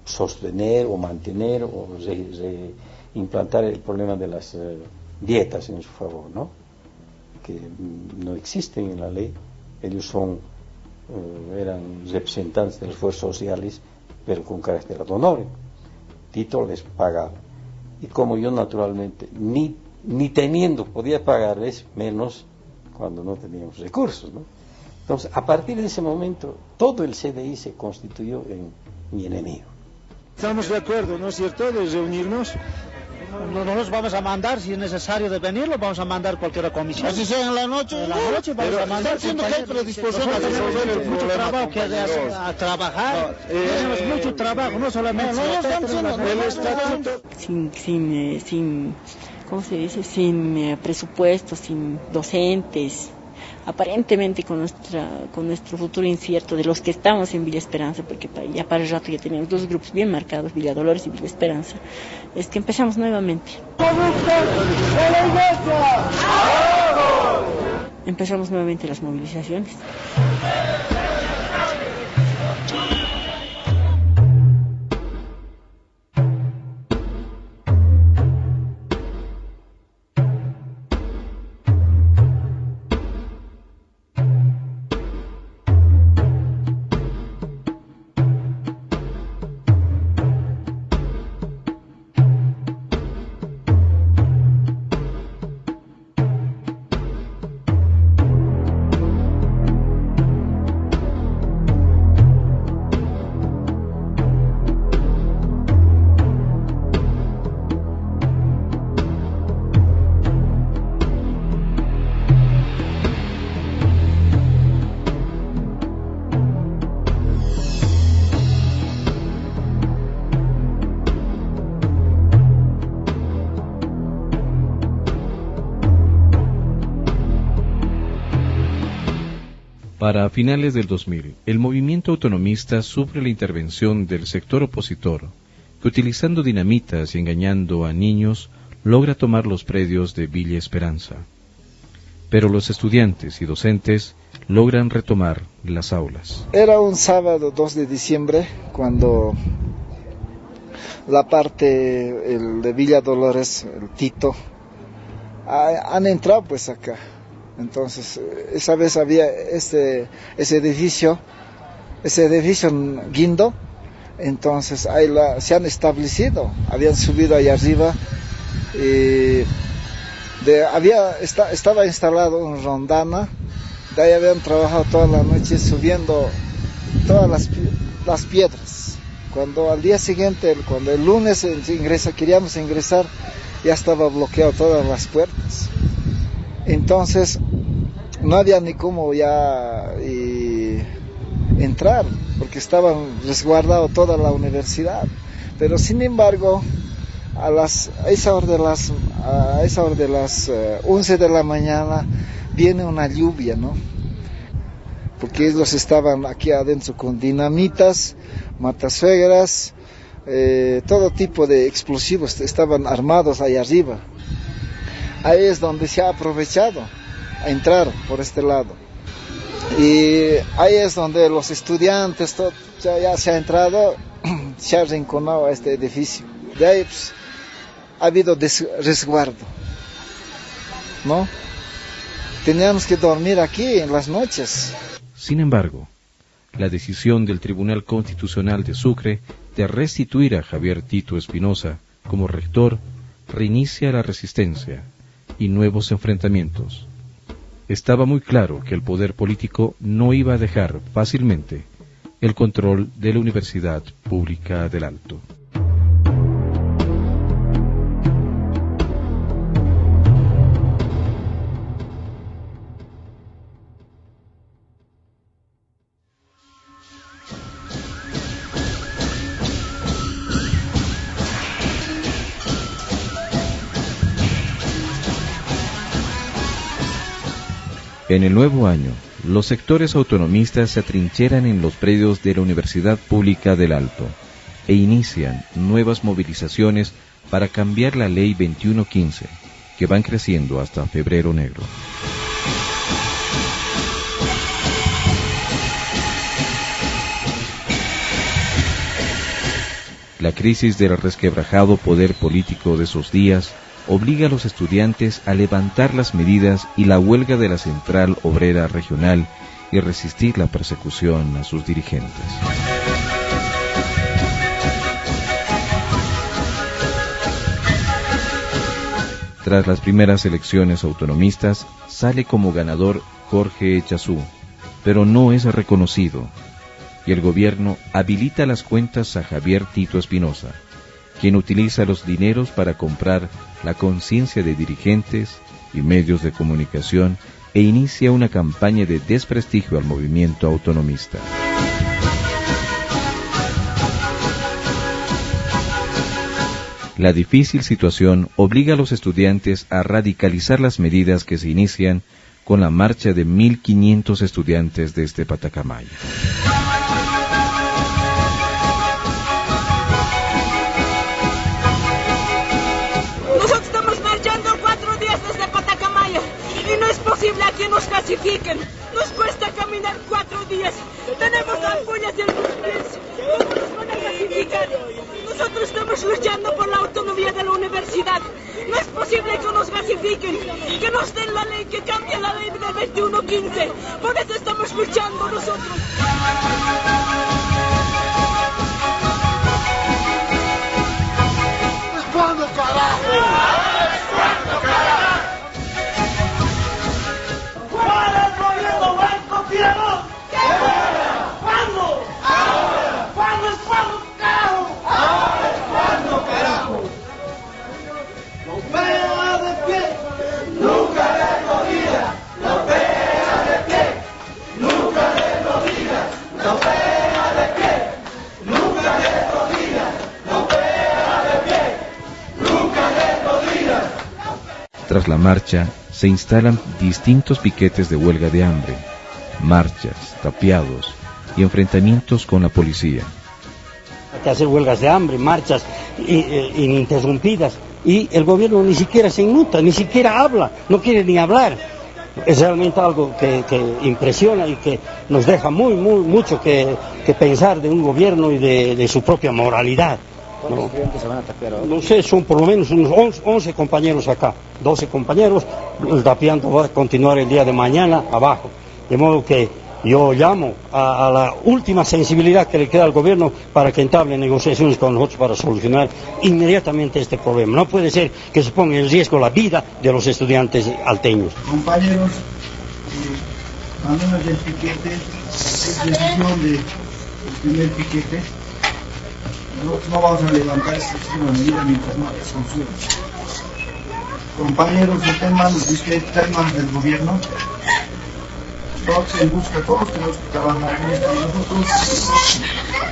sostener o mantener o implantar el problema de las dietas en su favor, ¿no? Que no existen en la ley. Ellos eran representantes de las fuerzas sociales, pero con carácter ad honorem. Tito les pagaba. Y como yo naturalmente ni teniendo podía pagarles, menos cuando no teníamos recursos, ¿no? Entonces, a partir de ese momento, todo el CDI se constituyó en mi enemigo. Estamos de acuerdo, ¿no es cierto?, de reunirnos. Nosotros vamos a mandar, si es necesario de venirlo, vamos a mandar cualquier comisión. Así sea en la noche. En la noche vamos a mandar. Siendo que hay predisposición a resolver el mucho problema. Trabajo que a trabajar. Tenemos mucho trabajo, no solamente. Sin ¿cómo se dice? Sin presupuesto, sin docentes. Aparentemente con nuestro futuro incierto de los que estamos en Villa Esperanza, porque ya para el rato ya tenemos dos grupos bien marcados, Villa Dolores y Villa Esperanza, es que empezamos nuevamente. Empezamos nuevamente las movilizaciones. Para finales del 2000, el movimiento autonomista sufre la intervención del sector opositor, que utilizando dinamitas y engañando a niños, logra tomar los predios de Villa Esperanza. Pero los estudiantes y docentes logran retomar las aulas. Era un sábado 2 de diciembre cuando la parte de Villa Dolores, el Tito, han entrado pues acá. Entonces, esa vez había ese edificio guindo, entonces ahí se han establecido, habían subido ahí arriba, estaba instalado un rondana, de ahí habían trabajado toda la noche subiendo todas las piedras. Cuando al día siguiente, cuando el lunes queríamos ingresar, ya estaba bloqueado todas las puertas. Entonces no había ni cómo ya entrar, porque estaban resguardado toda la universidad. Pero sin embargo, a esa hora de las 11 de la mañana viene una lluvia, ¿no? Porque ellos estaban aquí adentro con dinamitas, matasuegras, todo tipo de explosivos estaban armados ahí arriba. Ahí es donde se ha aprovechado a entrar por este lado. Y ahí es donde los estudiantes, ya se ha entrado, se ha arrinconado a este edificio. De ahí pues, ha habido resguardo, ¿no? Teníamos que dormir aquí en las noches. Sin embargo, la decisión del Tribunal Constitucional de Sucre de restituir a Javier Tito Espinosa como rector reinicia la resistencia y nuevos enfrentamientos. Estaba muy claro que el poder político no iba a dejar fácilmente el control de la Universidad Pública del Alto. En el nuevo año, los sectores autonomistas se atrincheran en los predios de la Universidad Pública del Alto e inician nuevas movilizaciones para cambiar la Ley 2115, que van creciendo hasta Febrero Negro. La crisis del resquebrajado poder político de esos días obliga a los estudiantes a levantar las medidas y la huelga de la Central Obrera Regional y resistir la persecución a sus dirigentes. Tras las primeras elecciones autonomistas, sale como ganador Jorge Echazú, pero no es reconocido, y el gobierno habilita las cuentas a Javier Tito Espinosa, quien utiliza los dineros para comprar la conciencia de dirigentes y medios de comunicación e inicia una campaña de desprestigio al movimiento autonomista. La difícil situación obliga a los estudiantes a radicalizar las medidas que se inician con la marcha de 1.500 estudiantes desde Patacamaya. A que nos clasifiquen. Nos cuesta caminar 4 días. Tenemos ampollas en los pies. ¿Cómo nos van a clasificar? Nosotros estamos luchando por la autonomía de la universidad. No es posible que nos clasifiquen, que nos den la ley, que cambie la ley de 2115. Por eso estamos luchando nosotros. ¿Cuándo, carajo? ¿Cuándo, carajo? ¿Cuándo? ¡Ahora! ¿Cuándo es cuándo, carajo? ¡Ahora es cuándo, carajo! ¡Los veo de pie! ¡Nunca de rodillas! ¡Los veo de pie! ¡Nunca de rodillas! ¡Los veo de pie! ¡Nunca de rodillas! ¡Los veo de pie! ¡Nunca de rodillas! Tras la marcha, se instalan distintos piquetes de huelga de hambre, marchas, tapiados y enfrentamientos con la policía. Hay que hacer huelgas de hambre, marchas ininterrumpidas, y el gobierno ni siquiera se inmuta, ni siquiera habla, no quiere ni hablar. Es realmente algo que impresiona y que nos deja mucho que pensar de un gobierno y de su propia moralidad. ¿Cuántos estudiantes se van a tapear ahora? No sé, son por lo menos unos 11 compañeros acá, 12 compañeros, el tapiando va a continuar el día de mañana abajo. De modo que yo llamo a la última sensibilidad que le queda al gobierno para que entable negociaciones con nosotros para solucionar inmediatamente este problema. No puede ser que se ponga en riesgo la vida de los estudiantes alteños. Compañeros, mandamos el piquete, es decisión del primer piquete. No vamos a levantar esta medida mientras no se consume. Compañeros, está en manos de usted, está en manos del gobierno. Todos en busca, todos tenemos que trabajar en esto y nosotros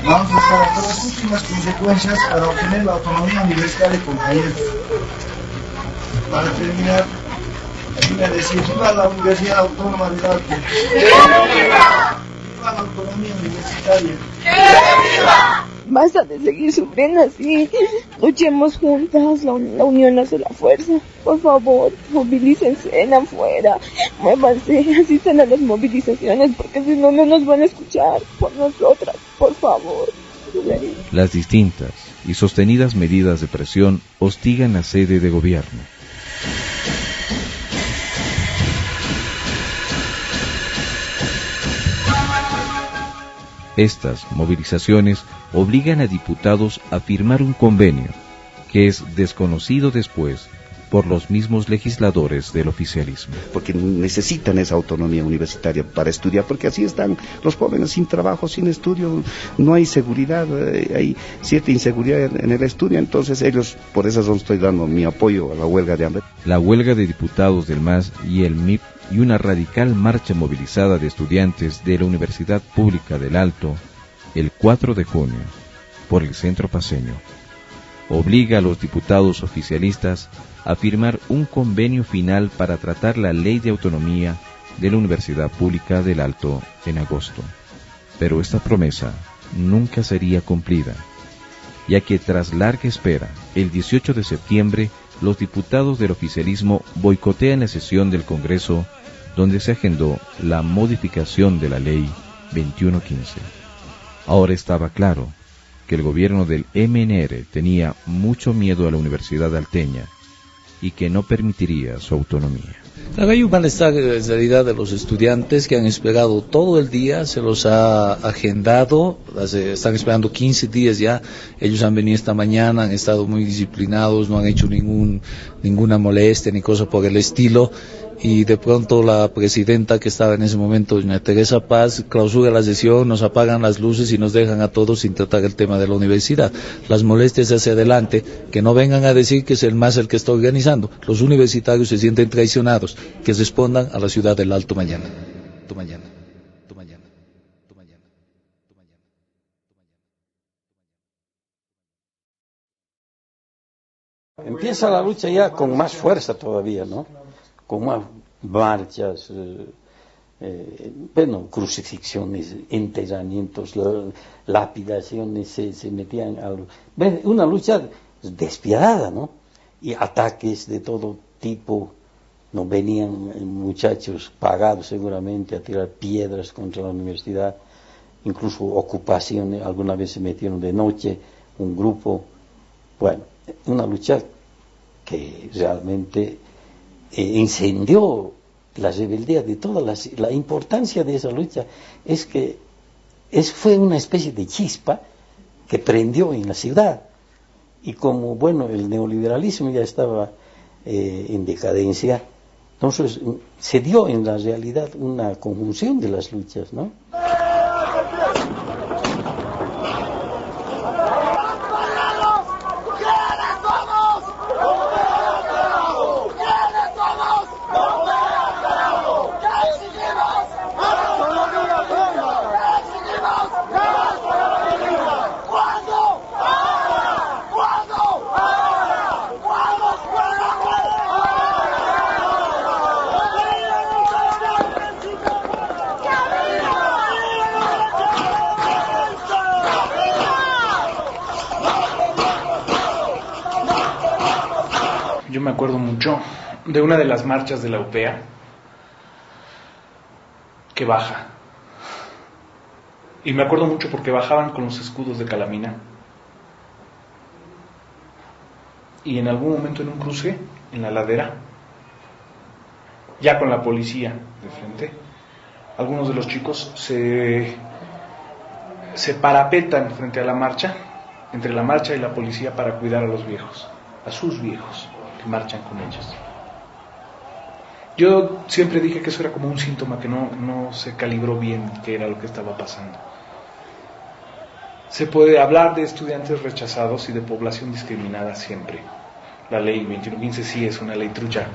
vamos a estar hasta las últimas consecuencias para obtener la autonomía universitaria, compañeros. Para terminar, voy a decir, viva la Universidad Autónoma del Alto. ¡Viva la autonomía universitaria! ¡Viva! Basta de seguir sufriendo así. Luchemos juntas, la unión hace la fuerza. Por favor, movilícense en afuera, muévanse, asistan a las movilizaciones, porque si no, no nos van a escuchar. Por nosotras, por favor. Las distintas y sostenidas medidas de presión hostigan la sede de gobierno. Estas movilizaciones obligan a diputados a firmar un convenio, que es desconocido después por los mismos legisladores del oficialismo. Porque necesitan esa autonomía universitaria para estudiar, porque así están los jóvenes sin trabajo, sin estudio, no hay seguridad, hay cierta inseguridad en el estudio, entonces ellos, por esa razón estoy dando mi apoyo a la huelga de hambre. La huelga de diputados del MAS y el MIP y una radical marcha movilizada de estudiantes de la Universidad Pública del Alto, el 4 de junio, por el centro paceño, obliga a los diputados oficialistas a firmar un convenio final para tratar la ley de autonomía de la Universidad Pública del Alto en agosto. Pero esta promesa nunca sería cumplida, ya que tras larga espera, el 18 de septiembre, los diputados del oficialismo boicotean la sesión del Congreso donde se agendó la modificación de la Ley 2115. Ahora estaba claro que el gobierno del MNR tenía mucho miedo a la Universidad Alteña y que no permitiría su autonomía. Hay un malestar en realidad de los estudiantes que han esperado todo el día, se los ha agendado, están esperando 15 días ya, ellos han venido esta mañana, han estado muy disciplinados, no han hecho ninguna molestia ni cosa por el estilo, y de pronto la presidenta que estaba en ese momento, doña Teresa Paz, clausura la sesión, nos apagan las luces y nos dejan a todos sin tratar el tema de la universidad. Las molestias hacia adelante, que no vengan a decir que es el MAS el que está organizando. Los universitarios se sienten traicionados, que respondan a la ciudad del Alto mañana. Empieza la lucha ya con más fuerza todavía, ¿no? Con más marchas, crucifixiones, enterramientos, lapidaciones, se metían una lucha despiadada, ¿no? Y ataques de todo tipo, no venían muchachos pagados seguramente a tirar piedras contra la universidad, incluso ocupaciones, alguna vez se metieron de noche, un grupo, bueno, una lucha que realmente incendió la rebeldía de todas la importancia de esa lucha es que fue una especie de chispa que prendió en la ciudad, y como bueno el neoliberalismo ya estaba en decadencia, entonces se dio en la realidad una conjunción de las luchas, ¿no? Yo me acuerdo mucho de una de las marchas de la UPEA que baja. Y me acuerdo mucho porque bajaban con los escudos de Calamina. Y en algún momento en un cruce, en la ladera, ya con la policía de frente, algunos de los chicos se parapetan frente a la marcha, entre la marcha y la policía, para cuidar a los viejos, a sus viejos que marchan con ellos. Yo siempre dije que eso era como un síntoma que no se calibró bien qué era lo que estaba pasando. Se puede hablar de estudiantes rechazados y de población discriminada siempre. La ley 2115 sí es una ley trucha.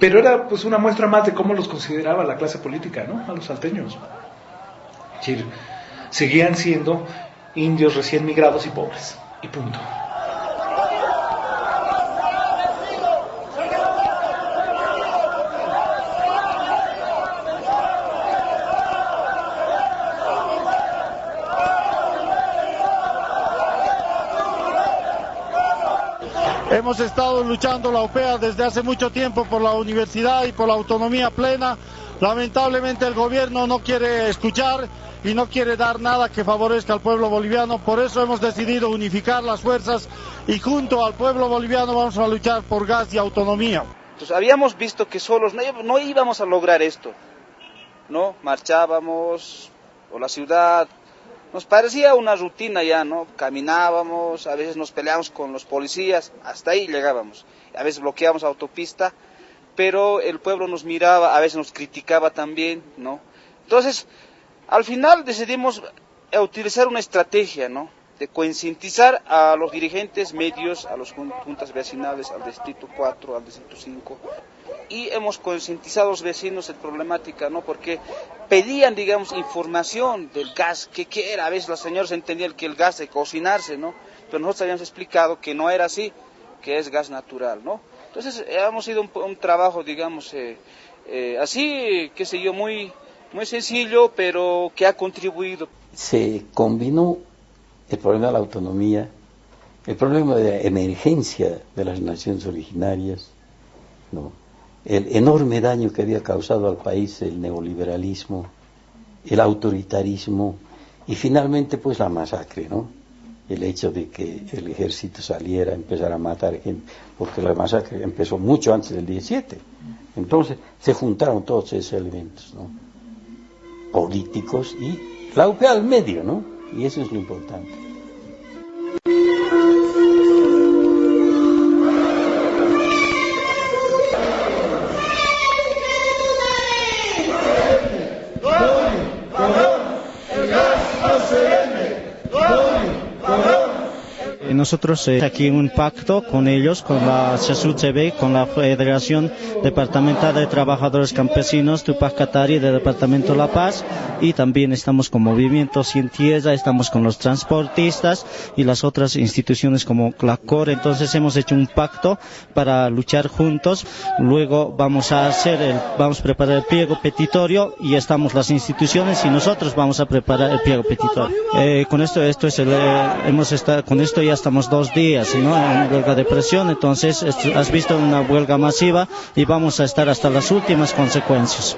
Pero era pues una muestra más de cómo los consideraba la clase política, ¿no? A los salteños. Es decir, seguían siendo indios recién migrados y pobres. Y punto. Hemos estado luchando la UPEA desde hace mucho tiempo por la universidad y por la autonomía plena. Lamentablemente el gobierno no quiere escuchar y no quiere dar nada que favorezca al pueblo boliviano. Por eso hemos decidido unificar las fuerzas y junto al pueblo boliviano vamos a luchar por gas y autonomía. Entonces habíamos visto que solos no íbamos a lograr esto, ¿no? Marchábamos por la ciudad. Nos parecía una rutina ya, ¿no? Caminábamos, a veces nos peleábamos con los policías, hasta ahí llegábamos. A veces bloqueábamos autopista, pero el pueblo nos miraba, a veces nos criticaba también, ¿no? Entonces, al final decidimos utilizar una estrategia, ¿no? De concientizar a los dirigentes medios, a las juntas vecinales, al distrito 4, al distrito 5, y hemos concientizado a los vecinos en problemática, ¿no? Porque pedían, digamos, información del gas, ¿qué era? A veces los señores entendían que el gas de cocinarse, ¿no? Pero nosotros habíamos explicado que no era así, que es gas natural, ¿no? Entonces hemos sido un trabajo, digamos, así, qué sé yo, muy sencillo, pero que ha contribuido. Se combinó el problema de la autonomía, el problema de la emergencia de las naciones originarias, ¿no? El enorme daño que había causado al país el neoliberalismo, el autoritarismo y finalmente pues la masacre, ¿no? El hecho de que el ejército saliera a empezar a matar gente, porque la masacre empezó mucho antes del 17. Entonces se juntaron todos esos elementos, ¿no? Políticos y la UPA al medio, ¿no? Y eso es lo importante. Nosotros aquí un pacto con ellos, con la CSUCB, con la Federación Departamental de Trabajadores Campesinos Tupac Katari del Departamento de La Paz, y también estamos con Movimiento Sin Tierra, estamos con los transportistas y las otras instituciones como la COR. Entonces hemos hecho un pacto para luchar juntos. Luego vamos a preparar el pliego petitorio y estamos las instituciones y nosotros vamos a preparar el pliego petitorio. Con esto ya estamos 2 días, ¿no?, en huelga de presión. Entonces has visto una huelga masiva y vamos a estar hasta las últimas consecuencias.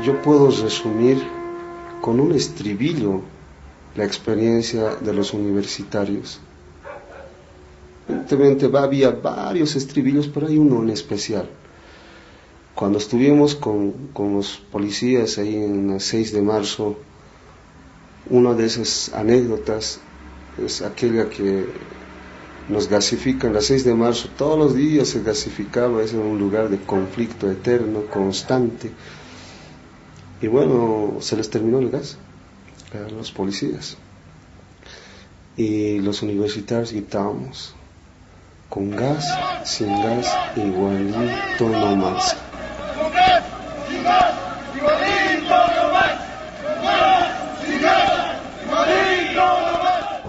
Yo puedo resumir con un estribillo la experiencia de los universitarios. Evidentemente había varios estribillos, pero hay uno en especial. Cuando estuvimos con los policías ahí en el 6 de marzo, una de esas anécdotas es aquella que nos gasifican. El 6 de marzo todos los días se gasificaba, es un lugar de conflicto eterno, constante. Y bueno, se les terminó el gas a los policías. Y los universitarios gritábamos, con gas, sin gas, igualito no más.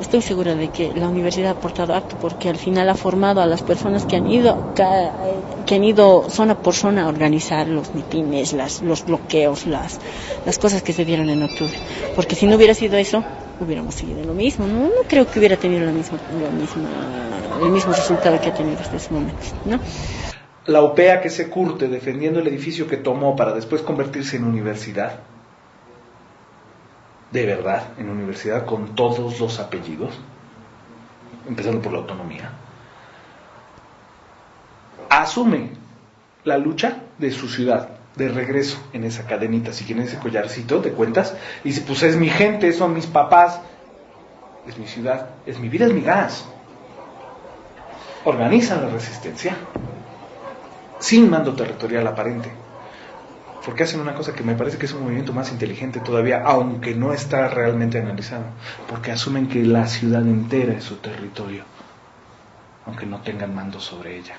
Estoy segura de que la universidad ha aportado harto, porque al final ha formado a las personas que han ido zona por zona a organizar los mitines, los bloqueos, las cosas que se dieron en octubre. Porque si no hubiera sido eso, hubiéramos seguido lo mismo. No creo que hubiera tenido el mismo resultado que ha tenido hasta ese momento, ¿no? La UPEA que se curte defendiendo el edificio que tomó para después convertirse en universidad, de verdad, en universidad con todos los apellidos, empezando por la autonomía, asume la lucha de su ciudad, de regreso en esa cadenita, si quieren ese collarcito de cuentas, y dice, pues es mi gente, son mis papás, es mi ciudad, es mi vida, es mi gas. Organizan la resistencia sin mando territorial aparente, porque hacen una cosa que me parece que es un movimiento más inteligente todavía, aunque no está realmente analizado, porque asumen que la ciudad entera es su territorio, aunque no tengan mando sobre ella.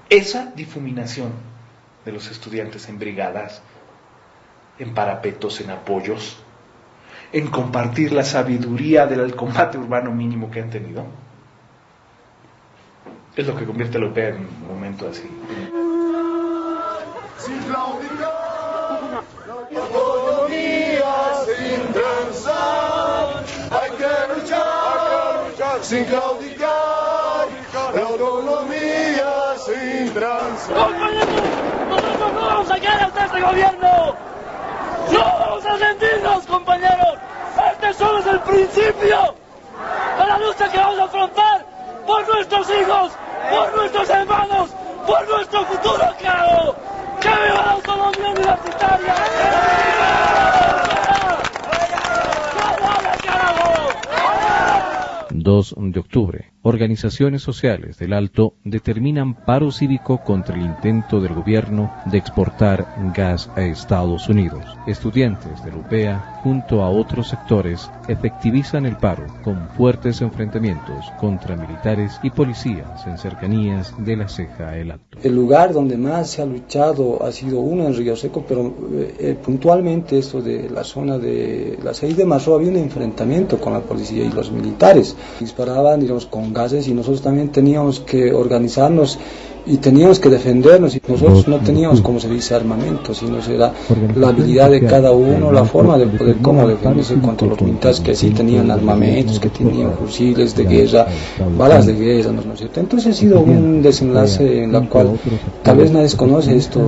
Esa difuminación de los estudiantes en brigadas, en parapetos, en apoyos, en compartir la sabiduría del combate urbano mínimo que han tenido, es lo que convierte a la UPEA en un momento así. Sin claudicar, autonomía sin transar, hay que luchar sin claudicar, la autonomía sin transar. ¡Compañeros! ¡Nosotros no vamos a caer ante este gobierno! ¡No vamos a rendirnos, compañeros! ¡Este solo es el principio de la lucha que vamos a afrontar por nuestros hijos, por nuestros hermanos, por nuestro futuro, carajo! ¡Que viva la autonomía universitaria! 2 de octubre. Organizaciones sociales del Alto determinan paro cívico contra el intento del gobierno de exportar gas a Estados Unidos. Estudiantes de la UPEA, junto a otros sectores, efectivizan el paro con fuertes enfrentamientos contra militares y policías en cercanías de la Ceja El Alto. El lugar donde más se ha luchado ha sido uno en Río Seco, pero puntualmente esto de la zona de la 6 de marzo había un enfrentamiento con la policía y los militares. Disparaban, digamos, con gases y nosotros también teníamos que organizarnos y teníamos que defendernos y nosotros no teníamos, como se dice, armamento, sino era la habilidad de cada uno, la forma de poder cómo defenderse contra los militares que sí tenían armamentos, que tenían fusiles de guerra, balas de guerra, ¿no es cierto? Entonces ha sido un desenlace en la cual tal vez nadie conoce esto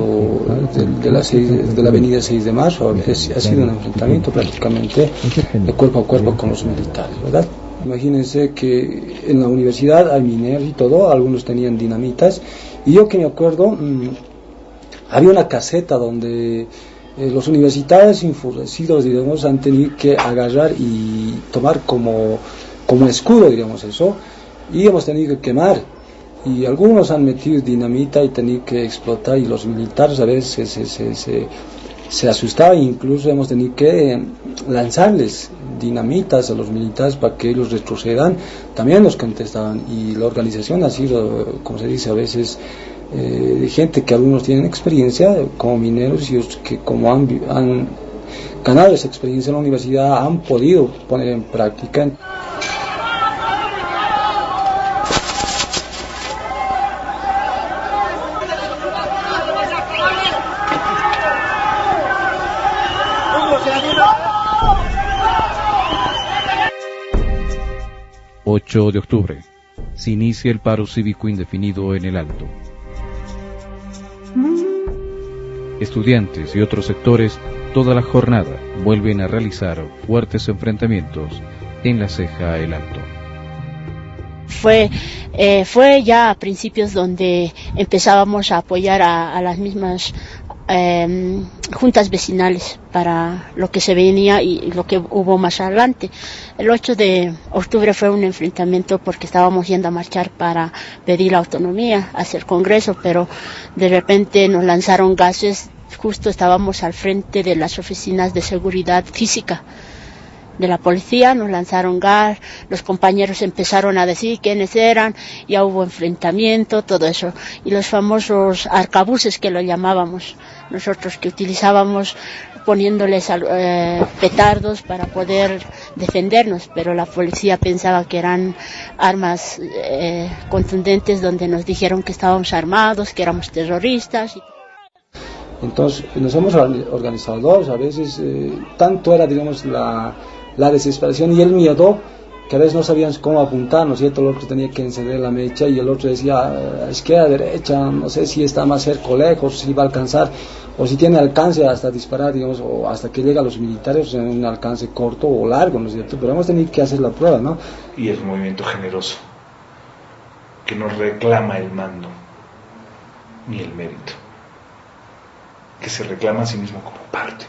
de la avenida 6 de marzo, ha sido un enfrentamiento prácticamente de cuerpo a cuerpo con los militares, ¿verdad? Imagínense que en la universidad hay mineros y todo, algunos tenían dinamitas, y yo que me acuerdo, había una caseta donde los universitarios enfurecidos, digamos, han tenido que agarrar y tomar como escudo, digamos eso, y hemos tenido que quemar, y algunos han metido dinamita y tenido que explotar, y los militares a veces se asustaban, incluso hemos tenido que lanzarles dinamitas a los militares para que ellos retrocedan. También nos contestaban, y la organización ha sido, como se dice a veces, de gente que algunos tienen experiencia como mineros y otros que como han ganado esa experiencia en la universidad han podido poner en práctica. De octubre, se inicia el paro cívico indefinido en el Alto. Estudiantes y otros sectores toda la jornada vuelven a realizar fuertes enfrentamientos en la Ceja El Alto. Fue ya a principios donde empezábamos a apoyar a las mismas juntas vecinales para lo que se venía y lo que hubo más adelante. El 8 de octubre fue un enfrentamiento porque estábamos yendo a marchar para pedir la autonomía hacia el Congreso, pero de repente nos lanzaron gases, justo estábamos al frente de las oficinas de seguridad física de la policía, nos lanzaron gas, los compañeros empezaron a decir quiénes eran, ya hubo enfrentamiento, todo eso, y los famosos arcabuces que lo llamábamos, nosotros que utilizábamos poniéndoles petardos para poder defendernos, pero la policía pensaba que eran armas contundentes, donde nos dijeron que estábamos armados, que éramos terroristas. Entonces nos hemos organizado dos, a veces tanto era, digamos, la desesperación y el miedo, que a veces no sabíamos cómo apuntar, ¿no es cierto? El otro tenía que encender la mecha y el otro decía izquierda, derecha, no sé si está más cerca o lejos, si va a alcanzar, o si tiene alcance hasta disparar, digamos, o hasta que llega a los militares en un alcance corto o largo, ¿no es cierto? Pero hemos tenido que hacer la prueba, ¿no? Y es un movimiento generoso, que no reclama el mando, ni el mérito, que se reclama a sí mismo como parte,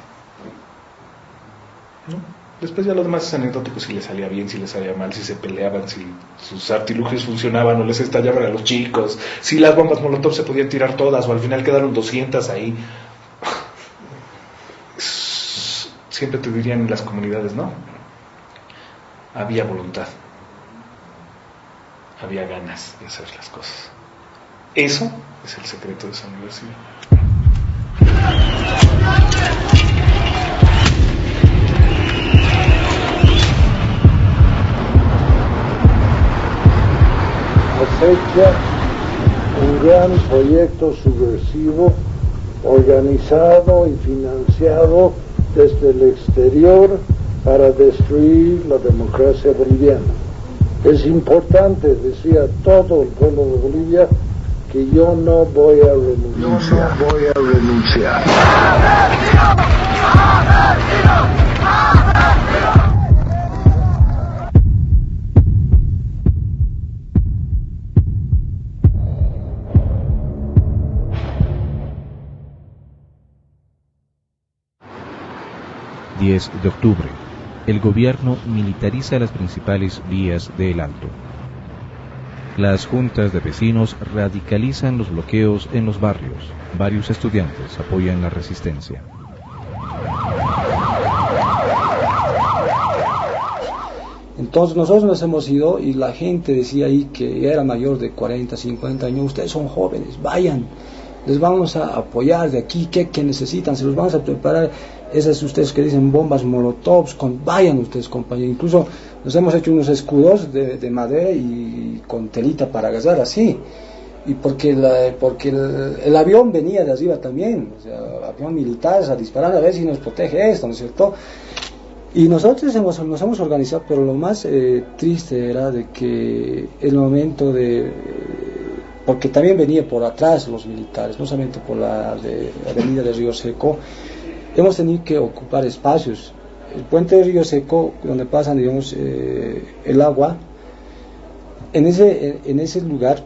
¿no? Después ya lo demás es anecdótico, si les salía bien, si les salía mal, si se peleaban, si sus artilugios funcionaban o les estallaban a los chicos, si las bombas molotov se podían tirar todas o al final quedaron 200 ahí. Siempre te dirían en las comunidades, ¿no? Había voluntad, había ganas de hacer las cosas. Eso es el secreto de esa universidad. Cosecha un gran proyecto subversivo organizado y financiado desde el exterior para destruir la democracia boliviana. Es importante decir a todo el pueblo de Bolivia que yo no voy a renunciar. 10 de octubre. El gobierno militariza las principales vías de El Alto. Las juntas de vecinos radicalizan los bloqueos en los barrios. Varios estudiantes apoyan la resistencia. Entonces nosotros nos hemos ido y la gente decía ahí que era mayor de 40, 50 años, ustedes son jóvenes, vayan, les vamos a apoyar de aquí, ¿qué necesitan? Se los vamos a preparar, esas ustedes que dicen bombas molotovs, vayan ustedes compañeros, incluso nos hemos hecho unos escudos de madera y con telita para agarrar así, y porque el avión venía de arriba también, o sea, avión militar a disparar a ver si nos protege esto, ¿no es cierto? Y nosotros nos hemos organizado, pero lo más triste era de que el momento porque también venía por atrás los militares, no solamente por la avenida de Río Seco, hemos tenido que ocupar espacios. El puente de Río Seco, donde pasan, digamos, el agua, en ese lugar,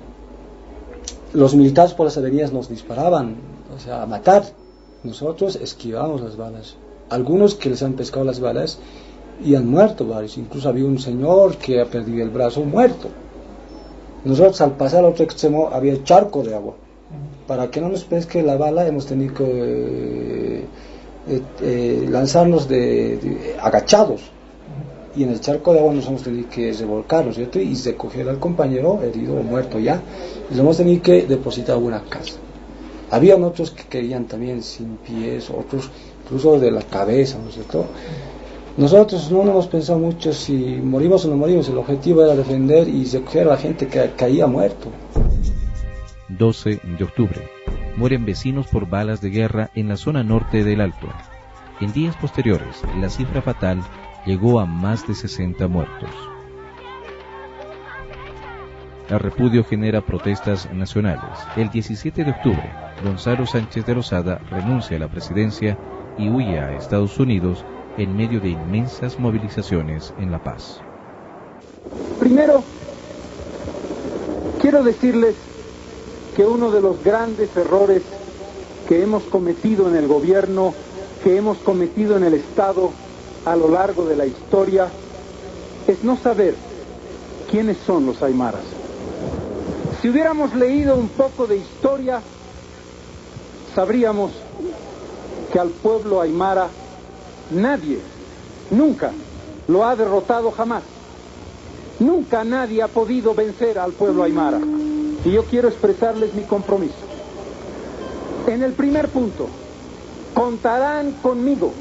los militares por las avenidas nos disparaban, o sea, a matar. Nosotros esquivamos las balas. Algunos que les han pescado las balas y han muerto varios, incluso había un señor que ha perdido el brazo muerto. Nosotros al pasar al otro extremo había charco de agua, para que no nos pesque la bala hemos tenido que lanzarnos agachados, y en el charco de agua nos hemos tenido que revolcar, ¿no es cierto? Y recoger al compañero herido o muerto ya, y lo hemos tenido que depositar a una casa. Habían otros que querían también sin pies, otros incluso de la cabeza, ¿no es cierto? Nosotros no hemos pensado mucho si morimos o no morimos, el objetivo era defender y recoger a la gente que caía muerto. 12 de octubre. Mueren vecinos por balas de guerra en la zona norte del Alto. En días posteriores, la cifra fatal llegó a más de 60 muertos. El repudio genera protestas nacionales. El 17 de octubre, Gonzalo Sánchez de Lozada renuncia a la presidencia y huye a Estados Unidos en medio de inmensas movilizaciones en La Paz. Primero, quiero decirles que uno de los grandes errores que hemos cometido en el gobierno, que hemos cometido en el Estado a lo largo de la historia, es no saber quiénes son los aymaras. Si hubiéramos leído un poco de historia, sabríamos que al pueblo aymara nadie, nunca, lo ha derrotado jamás. Nunca nadie ha podido vencer al pueblo aymara. Y yo quiero expresarles mi compromiso. En el primer punto, contarán conmigo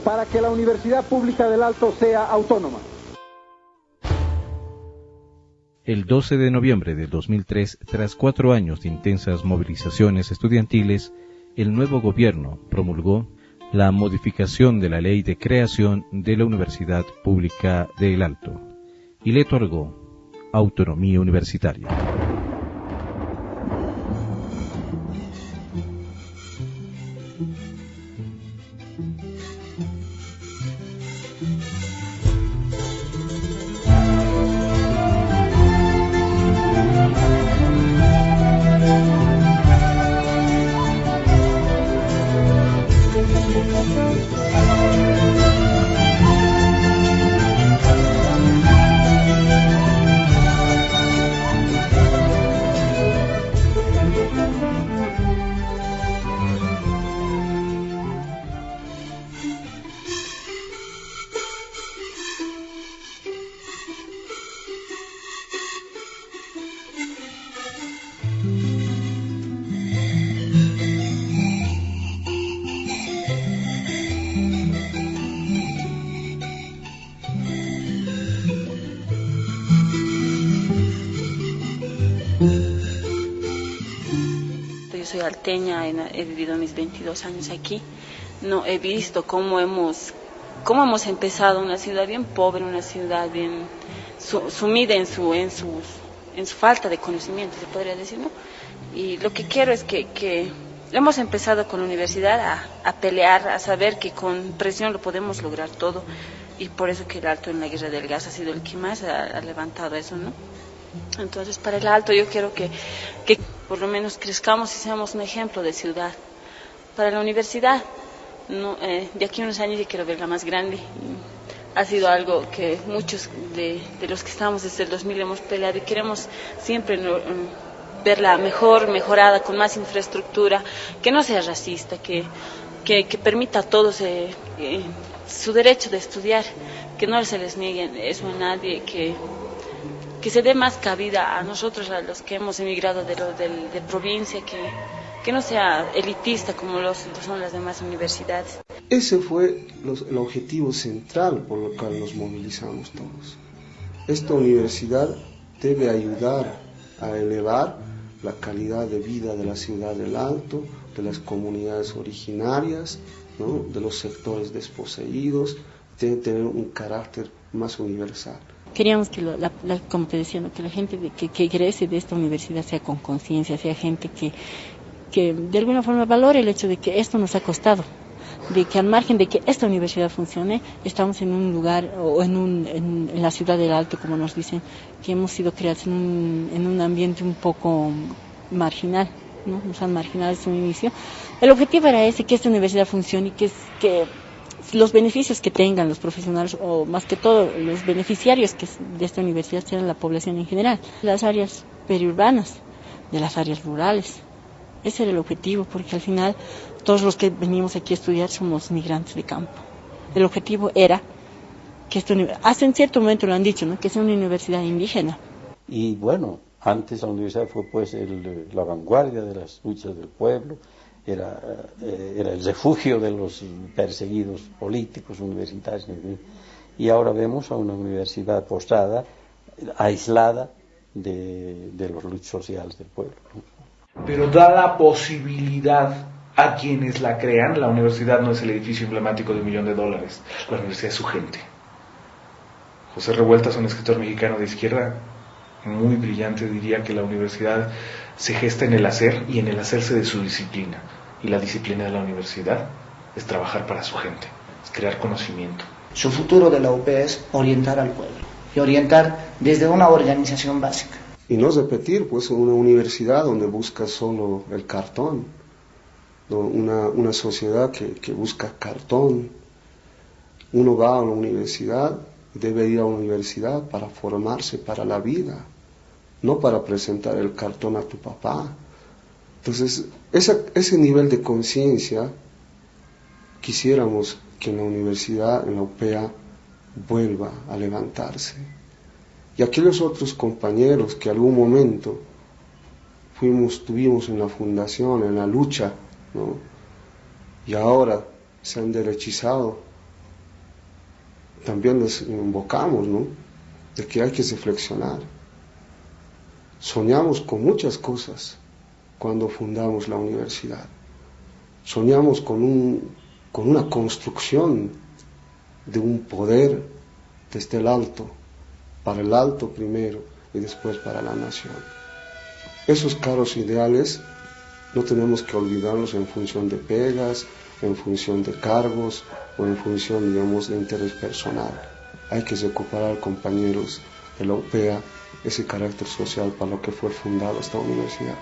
para que la Universidad Pública del Alto sea autónoma. El 12 de noviembre de 2003, tras 4 años de intensas movilizaciones estudiantiles, el nuevo gobierno promulgó la modificación de la ley de creación de la Universidad Pública del Alto y le otorgó autonomía universitaria. soy alteña, he vivido mis 22 años aquí, no he visto cómo hemos empezado una ciudad bien pobre, una ciudad bien sumida en su falta de conocimiento, se podría decir, ¿no? Y lo que quiero es que hemos empezado con la universidad a pelear, a saber que con presión lo podemos lograr todo, y por eso que el Alto en la guerra del gas ha sido el que más ha levantado eso, ¿no? Entonces, para el Alto yo quiero que por lo menos crezcamos y seamos un ejemplo de ciudad. Para la universidad, no, de aquí a unos años yo quiero verla más grande. Ha sido algo que muchos de los que estamos desde el 2000 hemos peleado y queremos siempre verla mejorada, con más infraestructura, que no sea racista, que permita a todos su derecho de estudiar, que no se les niegue eso a nadie, que se dé más cabida a nosotros, a los que hemos emigrado de provincia, que no sea elitista como son las demás universidades. Ese fue el objetivo central por lo cual nos movilizamos todos. Esta universidad debe ayudar a elevar la calidad de vida de la ciudad del Alto, de las comunidades originarias, ¿no?, de los sectores desposeídos, debe tener un carácter más universal. Queríamos que, como te decía, ¿no?, que la gente que egrese de esta universidad sea con conciencia, sea gente que de alguna forma valore el hecho de que esto nos ha costado, de que al margen de que esta universidad funcione, estamos en un lugar o en la ciudad del Alto, como nos dicen, que hemos sido creados en un ambiente un poco marginal, ¿no? Nos han marginado desde un inicio. El objetivo era ese, que esta universidad funcione y que los beneficios que tengan los profesionales, o más que todo los beneficiarios de esta universidad, sean la población en general, las áreas periurbanas, de las áreas rurales. Ese era el objetivo, porque al final todos los que venimos aquí a estudiar somos migrantes de campo. El objetivo era que hasta en cierto momento lo han dicho, ¿no?, que sea una universidad indígena. Y bueno, antes la universidad fue pues la vanguardia de las luchas del pueblo, era el refugio de los perseguidos políticos, universitarios, y ahora vemos a una universidad postrada, aislada de los luchas sociales del pueblo. Pero da la posibilidad a quienes la crean. La universidad no es el edificio emblemático de $1 millón, la universidad es su gente. José Revueltas, un escritor mexicano de izquierda muy brillante, diría que la universidad se gesta en el hacer, y en el hacerse de su disciplina. Y la disciplina de la universidad es trabajar para su gente, es crear conocimiento. Su futuro de la UP es orientar al pueblo, y orientar desde una organización básica. Y no repetir pues una universidad donde busca solo el cartón, ¿no? Una sociedad que busca cartón. Uno va a la universidad, debe ir a la universidad para formarse para la vida, no para presentar el cartón a tu papá. Entonces, ese nivel de conciencia quisiéramos que en la universidad, en la UPEA, vuelva a levantarse. Y aquellos otros compañeros que algún momento estuvimos en la fundación, en la lucha, ¿no?, y ahora se han derechizado, también les invocamos, ¿no?, de que hay que reflexionar. Soñamos con muchas cosas cuando fundamos la universidad. Soñamos con una construcción de un poder desde el Alto, para el Alto primero y después para la nación. Esos caros ideales no tenemos que olvidarlos en función de pegas, en función de cargos o en función, digamos, de interés personal. Hay que recuperar, compañeros de la UPEA, ese carácter social para lo que fue fundada esta universidad.